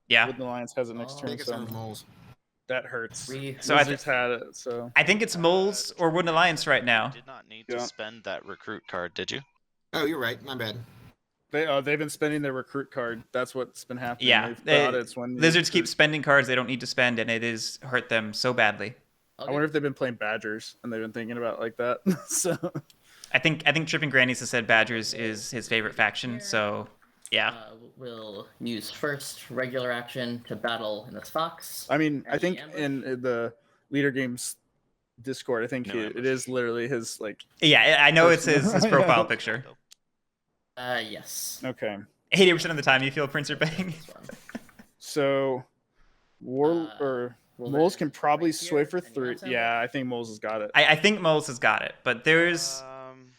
yeah. Woodland Alliance has it next Oh. I turn, think it's on so moles. that hurts. So I Lizards had it, so. I think it's Moles or Wooden Alliance right now. Did not need Yeah. to spend that recruit card, did you? Oh, you're right. My bad. They've been spending their recruit card. That's what's been happening. Yeah, They've they- thought it's when you Lizards keep recruit. spending cards they don't need to spend, and it is hurt them so badly. I wonder if they've been playing Badgers and they've been thinking about it like that. So I think Tripping Grannies has said Badgers is his favorite faction. So yeah, We'll use first regular action to battle in this fox. I mean, I Any think ambush? in the Leader Games Discord, I think No it ambush. is literally his like. yeah. I know it's his Personal. profile picture. Yes. Okay, 80% of the time, you feel Prince are bang. This one. so or Will Moles that can probably right sway here? for Anyone 3. else have Yeah, I think Moles has got it. I think Moles has got it, but there's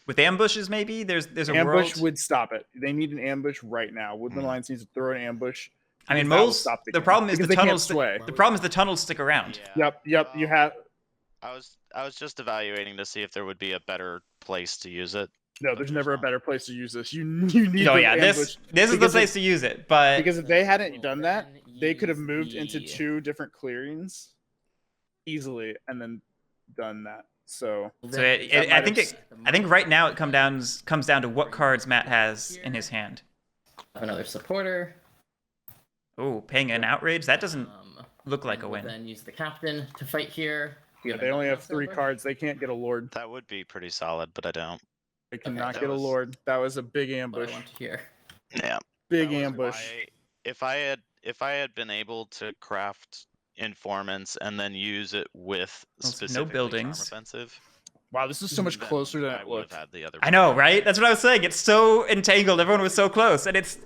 with ambushes maybe there's a Ambush world. would stop it. They need an ambush right now. Woodland Hmm. Alliance needs to throw an ambush. I mean, because that will Moles. stop The game, problem is because the they can't tunnels. sway. The problem is the tunnels stick around. Yep. You have. I was just evaluating to see if there would be a better place to use it. No, there's never a better place to use this. You need. Oh the yeah, ambush. this is the because place to use it. But Because if they hadn't We'll done that, then they could have use moved into the- 2 different clearings easily and then done that. So so I think right now it comes down to what cards Matt has in his hand. Another supporter. Oh, paying an outrage? That doesn't look like a We'll win. Then use the captain to fight here. Do you have they only have enough 3 silver? cards. They can't get a lord. That would be pretty solid, but I don't. They cannot that get a was- lord. That was a big What ambush. I want to hear. Yeah. Big That was ambush. why- If I had been able to craft informants and then use it with Well, no specifically buildings. charm offensive, Wow, this is so much then closer than I it would looked. have had the other. I know, right? That's what I was saying. It's so entangled. Everyone was so close, and it's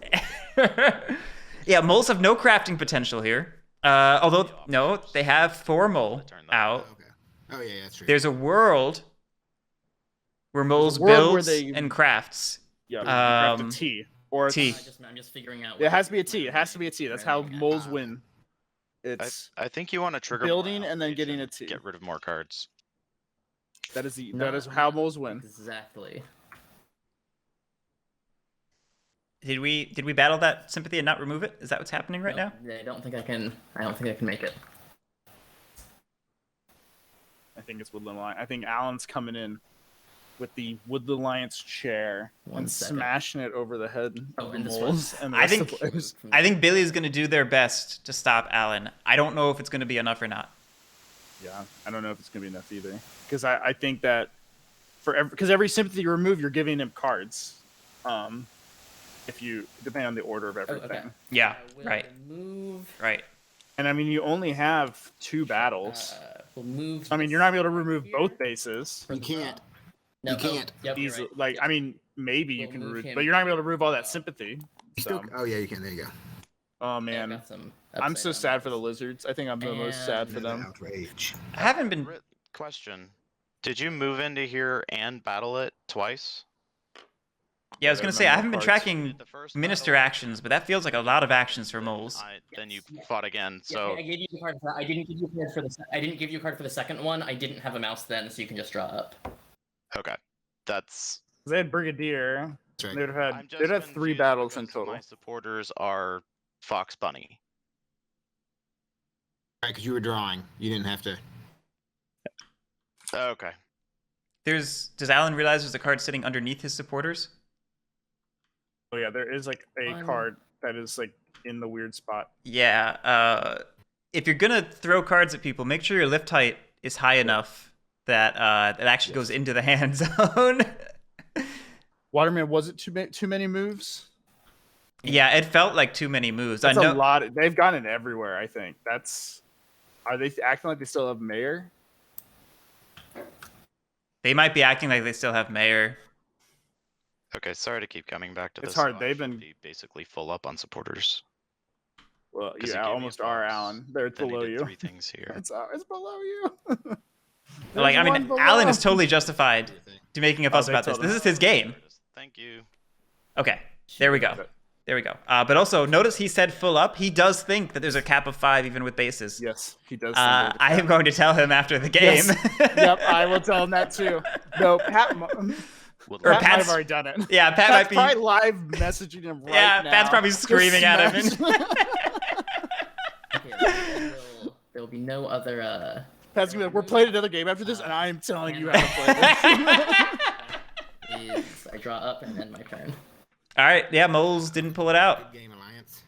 yeah. Moles have no crafting potential here. Although no, they have 4 mole out. Okay. Oh yeah, that's true. There's a world where Moles world where builds they- and crafts. Yeah, you craft a Um, T or a T. I'm just figuring out. It has to be a T. It has to be a T. That's how moles win. It's I think you want to trigger building more and then outrage getting a T. Get rid of more cards. that is how moles win. Exactly. Did we battle that sympathy and not remove it? Is that what's happening right now? I don't think I can. I don't think I can make it. I think it's Woodland Alliance. I think Alan's coming in with the Woodland Alliance chair One and second. smashing it over the head Oh, of the and this moles one. and the I rest of think- the players. I think Billy's going to do their best to stop Alan. I don't know if it's going to be enough or not. Yeah, I don't know if it's gonna be enough either. Because I think that because every sympathy you remove, you're giving him cards. If you depending on the order of everything. Okay. Yeah, We'll right. Move. Right. And I mean, you only have 2 battles. We'll move. I mean, you're not gonna be able to remove both bases. You can't. No, You can't. Yep, you're Easily. right. Like, Yep. I mean, maybe you We'll can move remove, him but you're not gonna be able to to- remove all that sympathy. You So, still, oh yeah, you can. There you go. oh Yeah, man, got some I'm upside so on sad those. for the lizards. I think I'm the most sad for Another them. outrage. I haven't been. Question: did you move into here and battle it twice? Yeah, I was Yeah, gonna I say I remember haven't been parts. tracking Did the first minister battle- actions, but that feels like a lot of actions for moles. Then you Yes. fought again. Yeah, So I gave you the card for that. I didn't give you a card for the. I didn't give you a card for the second one. I didn't have a mouse then, so you can just draw up. okay, that's. They had Brigadier. That's right. They'd have had I'm just they'd have 3 confused battles in because total. My supporters are Fox Bunny. Right, because you were drawing. You didn't have to. Okay. Does Alan realize there's a card sitting underneath his supporters? Oh yeah, there is like a One. card that is like in the weird spot. Yeah. If you're gonna throw cards at people, make sure your lift height is high enough that it actually goes into the hand zone. Waterman, was it too many moves? Yeah, it felt like too many moves. That's I know. a lot. They've gone in everywhere. I think that's. Are they acting like they still have Mayor? They might be acting like they still have Mayor. Okay, sorry to keep coming back to It's this. hard, so I they've should been- be basically full up on supporters. Well, 'Cause you he gave me a almost are, box, Alan. They're Then he below did you. 3 things here. It's below you. Like, I There's one mean, below. Alan is totally justified to making a fuss they about this. told This him. is his game. Thank you. Okay, there we go. There we go. But also, notice he said full up. He does think that there's a cap of 5 even with bases. Yes, he does. I am going to tell him after the game. Yes. Yep, I will tell him that too. No, Pat. Would Or Pat love- might have Pat's- already done it. Yeah, Pat Pat's might be. probably live messaging him right Yeah, now. Pat's probably Just screaming at him. smash- Okay, there will be no other. Pat's gonna be like, we're playing another game after this, and I'm telling you how to play this. Is I draw up and then my turn. All right, yeah, Moles didn't pull it out. Good game, Alliance.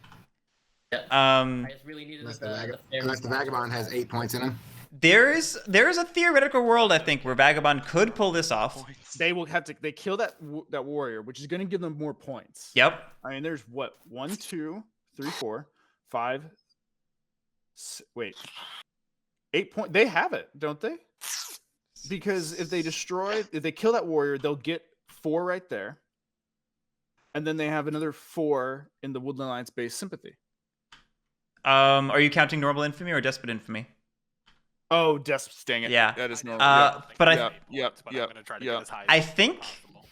Um, I just really needed Unless the unless the Vagabond has 8 points in him. there is a theoretical world I think where Vagabond could pull this off. They will have to. They kill that warrior, which is going to give them more points. Yep. I mean, there's what 1, 2, 3, 4, 5. Wait, 8 point. They have it, don't they? Because if they kill that warrior, they'll get 4 right there, and then they have another 4 in the Woodland Alliance base sympathy. Are you counting normal infamy or desperate infamy? Oh, dang it. Yeah. That is normal. But I- Yep. I'm gonna try to get as high I as think possible.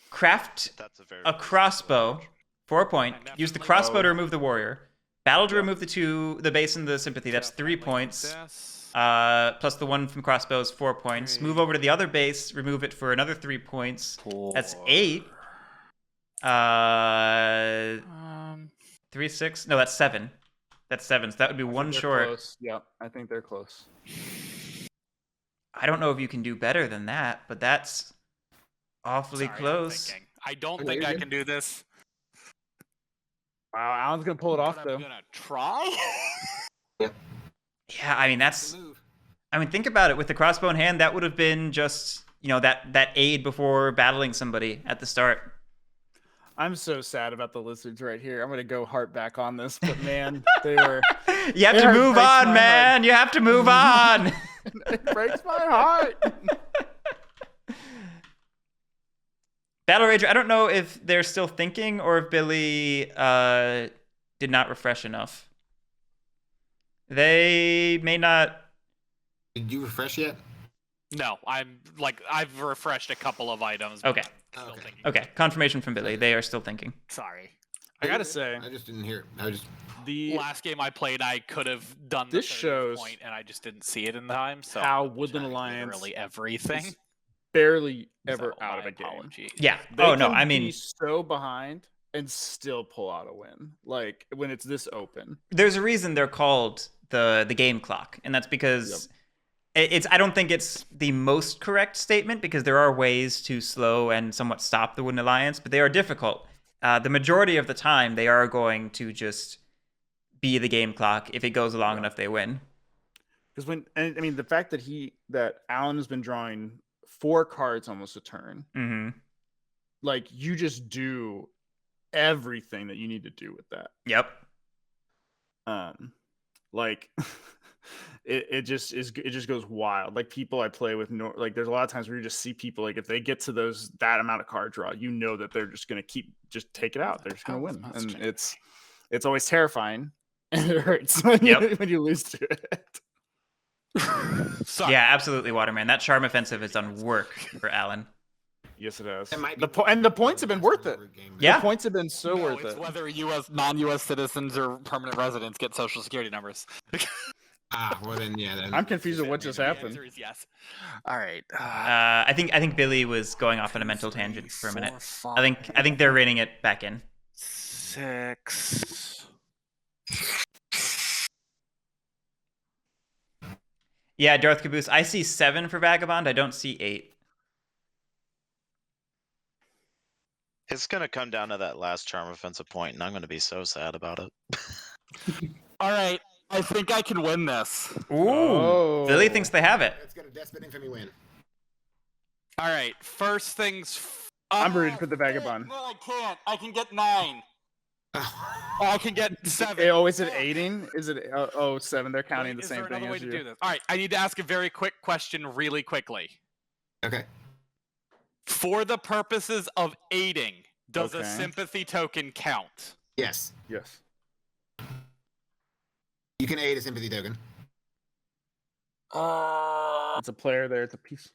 craft That's a very a crossbow for a point. Use the crossbow to remove the warrior. Battle to remove the base and the sympathy. That's 3 points. Plus the 1 from crossbow is 4 points. Move over to the other base, remove it for another 3 points. That's 8. 3, 6. No, that's 7. That's 7. So that would be 1 short. Close. Yep, I think they're close. I don't know if you can do better than that, but that's awfully Sorry, I'm close. thinking. I don't Okay, think you're I good. can do this. Wow, Alan's gonna pull it off but though. I'm gonna try. Yeah, I mean that's. Good move. I mean, think about it. With the crossbow in hand, that would have been just that aid before battling somebody at the start. I'm so sad about the lizards right here. I'm gonna go heart back on this, but man, they were. You have It to move breaks on, my man. You have to move on. It breaks my heart. Battle Rager. I don't know if they're still thinking or if Billy did not refresh enough. They may not. Did you refresh yet? No, I've refreshed a couple of items. but Okay. I'm still Okay. thinking. Okay. Confirmation from Billy. They are still thinking. Sorry. I gotta say, I just didn't hear it. I just the Last game I played, I could have done This the 30th shows point, and I just didn't see it in time. So how I'm Woodland trying Alliance literally everything. is barely ever So out of my a game. apologies. Yeah. They Oh no. can I mean, be so behind and still pull out a win. Like when it's this open. there's a reason they're called the game clock, and that's because it's. I don't think it's the most correct statement because there are ways to slow and somewhat stop the Wooden Alliance, but they are difficult. The majority of the time, they are going to just be the game clock. If it goes long enough, they win. Because the fact that Alan has been drawing 4 cards almost a turn, Mm-hmm. like you just do everything that you need to do with that. Yep. Like it just goes wild. Like people I play with, like there's a lot of times where you just see people like if they get to that amount of card draw, you know that they're just gonna take it out. They're just gonna win, and it's always terrifying, and it hurts when you lose to it. Yeah, absolutely, Waterman. That charm offensive has done work for Alan. Yes, it has. And the points have been worth it. Yeah, the points have been so worth it's it. Whether non-U.S. citizens or permanent residents get Social Security numbers. Well then, yeah. I'm confused with what just happened. The answer is yes. All right. I think Billy was going off on a mental tangent for a minute. I think they're reining it back in. 6. Yeah, Darth Caboose. I see 7 for Vagabond. I don't see 8. It's gonna come down to that last charm offensive point, and I'm gonna be so sad about it. All right. I think I can win this. Ooh, Billy thinks they have it. Let's get a Desperate Infamy win. All right. First things. I'm rooting for the Vagabond. No, I can't. I can get 9. I can get 7. Is it aiding? Is it 7? They're counting the same thing as you. Do this? All right. I need to ask a very quick question really quickly. Okay. For the purposes of aiding, does a Okay. sympathy token count? Yes. Yes. You can aid a sympathy token. It's a player there. It's a piece.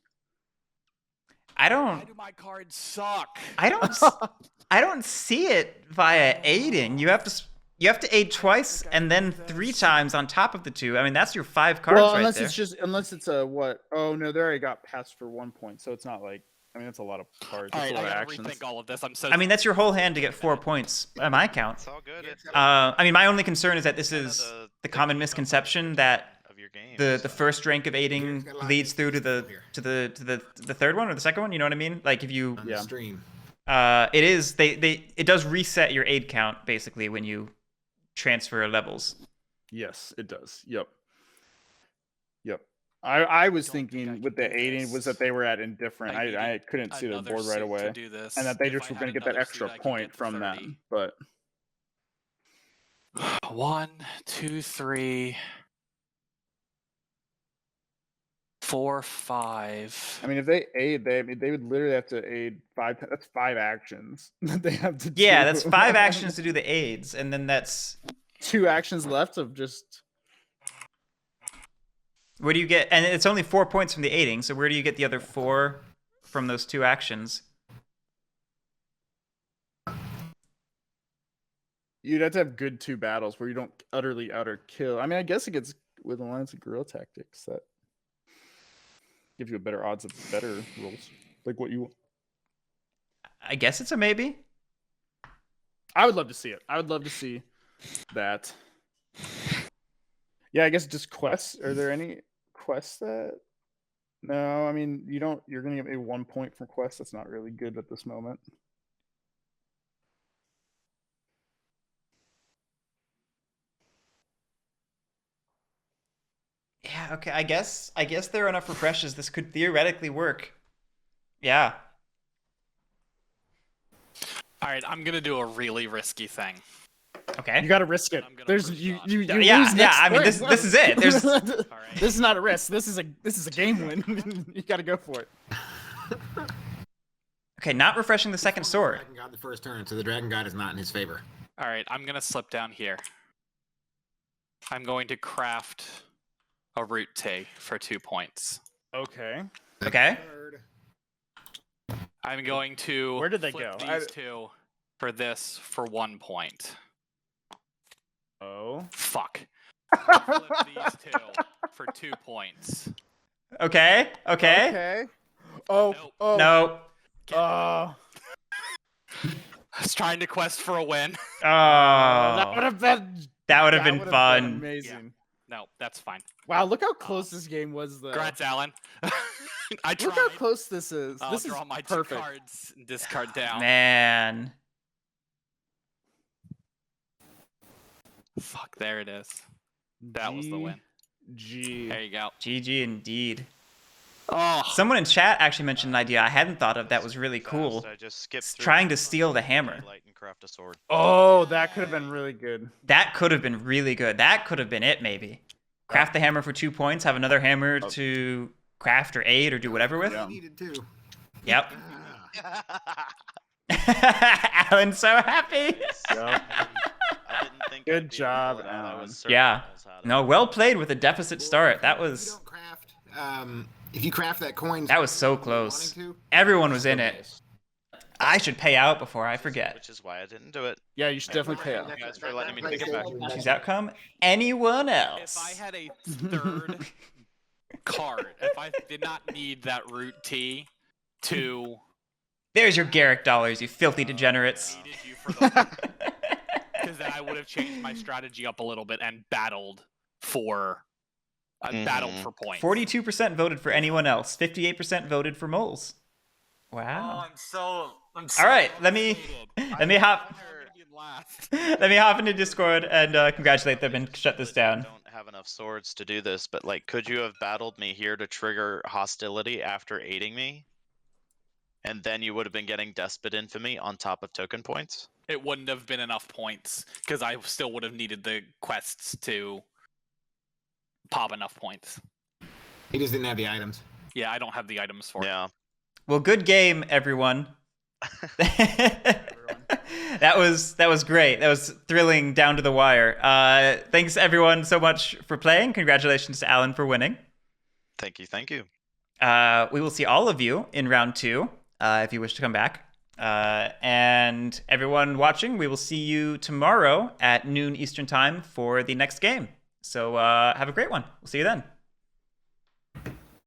I Why don't do my cards suck? I don't see it via aiding. You have to aid twice and then 3 times on top of the 2. I mean, that's your 5 cards Well, right unless there. unless it's a what? Oh no, they already got passed for 1 point, so it's not like. I mean, that's a lot of cards. All That's right, a lot I of gotta actions. rethink all of this. I'm so. I mean, that's your whole hand to get 4 points by my count. It's all good. It's I mean, my only concern is that this kinda is the the common misconception that of your game. the first rank of aiding leads through to the third one or the second one. You know what I mean? Like if you On the stream. it does reset your aid count basically when you transfer levels. Yes, it does. Yep. I was Don't think thinking I with can the do aiding this. was that they were at indifferent. I I couldn't see the Another board suit right to away, do this. and that they If just I were going had to get that another extra suit, I could point get from 30. that. But 1, 2, 3, 4, 5. I mean, if they aid, they would literally have to aid 5. That's 5 actions that they have to do. Yeah, that's 5 actions to do the aids, and then that's 2 actions left of just. where do you get? And it's only 4 points from the aiding. So where do you get the other 4 from those 2 actions? You'd have to have good 2 battles where you don't utterly outer kill. I mean, I guess it gets with Alliance of Guerrilla Tactics that give you a better odds of better rolls, like what you. I guess it's a maybe. I would love to see it. I would love to see that. Yeah, I guess just quests. Are there any quests that? No, I mean you don't. You're gonna get maybe 1 point from quests. That's not really good at this moment. Yeah. Okay. I guess there are enough refreshes. This could theoretically work. Yeah. All right, I'm gonna do a really risky thing. Okay. You got to risk it. I'm gonna There's first you off- you. you Yeah, lose yeah, next I mean, turn. this is it. There's- All right. This is not a risk. This is a game win. You got to go for it. Okay. Not refreshing the second sword. Dragon God the first turn, so the Dragon God is not in his favor. All right, I'm gonna slip down here. I'm going to craft a root tea for 2 points. Okay. Okay. I'm going to. Where did they flip go? These 2 for this for 1 point. Oh. Fuck. Flip these 2 for 2 points. Okay. Okay. Okay. Oh. Nope. Oh. No. Oh. I was trying to quest for a win. That would Oh. have been. That would have that been would've fun. amazing. No, that's fine. Wow, look how close this game was, though. Congrats, Alan. I tried. Look how close this is. I'll this draw is my 2 perfect. cards and discard down. Man. Fuck, there it is. That was the win. G. There you go. GG indeed. Oh, Someone in chat actually mentioned an idea I hadn't thought of that was really cool. I just skipped It's through trying the to steal the punch hammer. daylight and craft a sword. Oh, that could have been really good. That could have been really good. That could have been it, maybe. Craft the hammer for 2 points, have another hammer to craft or aid or do whatever with. I needed to. Yep. Ah. Alan's so happy. Yep. I didn't think Good I'd be able to job, pull it out. I Alan. was certain Yeah. Mills had it. No, well played with a deficit start. That If you was don't craft, if you craft that coin, so close. Everyone was in it. I should pay out before I forget. Which is why I didn't do it. Yeah, you should definitely pay out. Thank you guys for letting me take it back. Choose outcome. Anyone if else? I had a third card, if I did not need that root T to There's your Guerric dollars, you filthy degenerates. needed you for the because then I would have changed my strategy up a little bit and battled for points. 42% voted for anyone else. 58% voted for moles. Wow. I'm so All right, let me hop let me hop into Discord and congratulate them and shut this down. I don't have enough swords to do this, but like, could you have battled me here to trigger hostility after aiding me? And then you would have been getting Despot Infamy on top of token points? It wouldn't have been enough points because I still would have needed the quests to pop enough points. He just didn't have the items. Yeah, I don't have the items for it. Yeah. Well, good game, everyone. That was great. That was thrilling down to the wire. Thanks everyone so much for playing. Congratulations to Alan for winning. Thank you. Thank you. We will see all of you in round 2 if you wish to come back. And everyone watching, we will see you tomorrow at noon Eastern time for the next game. So have a great one. We'll see you then.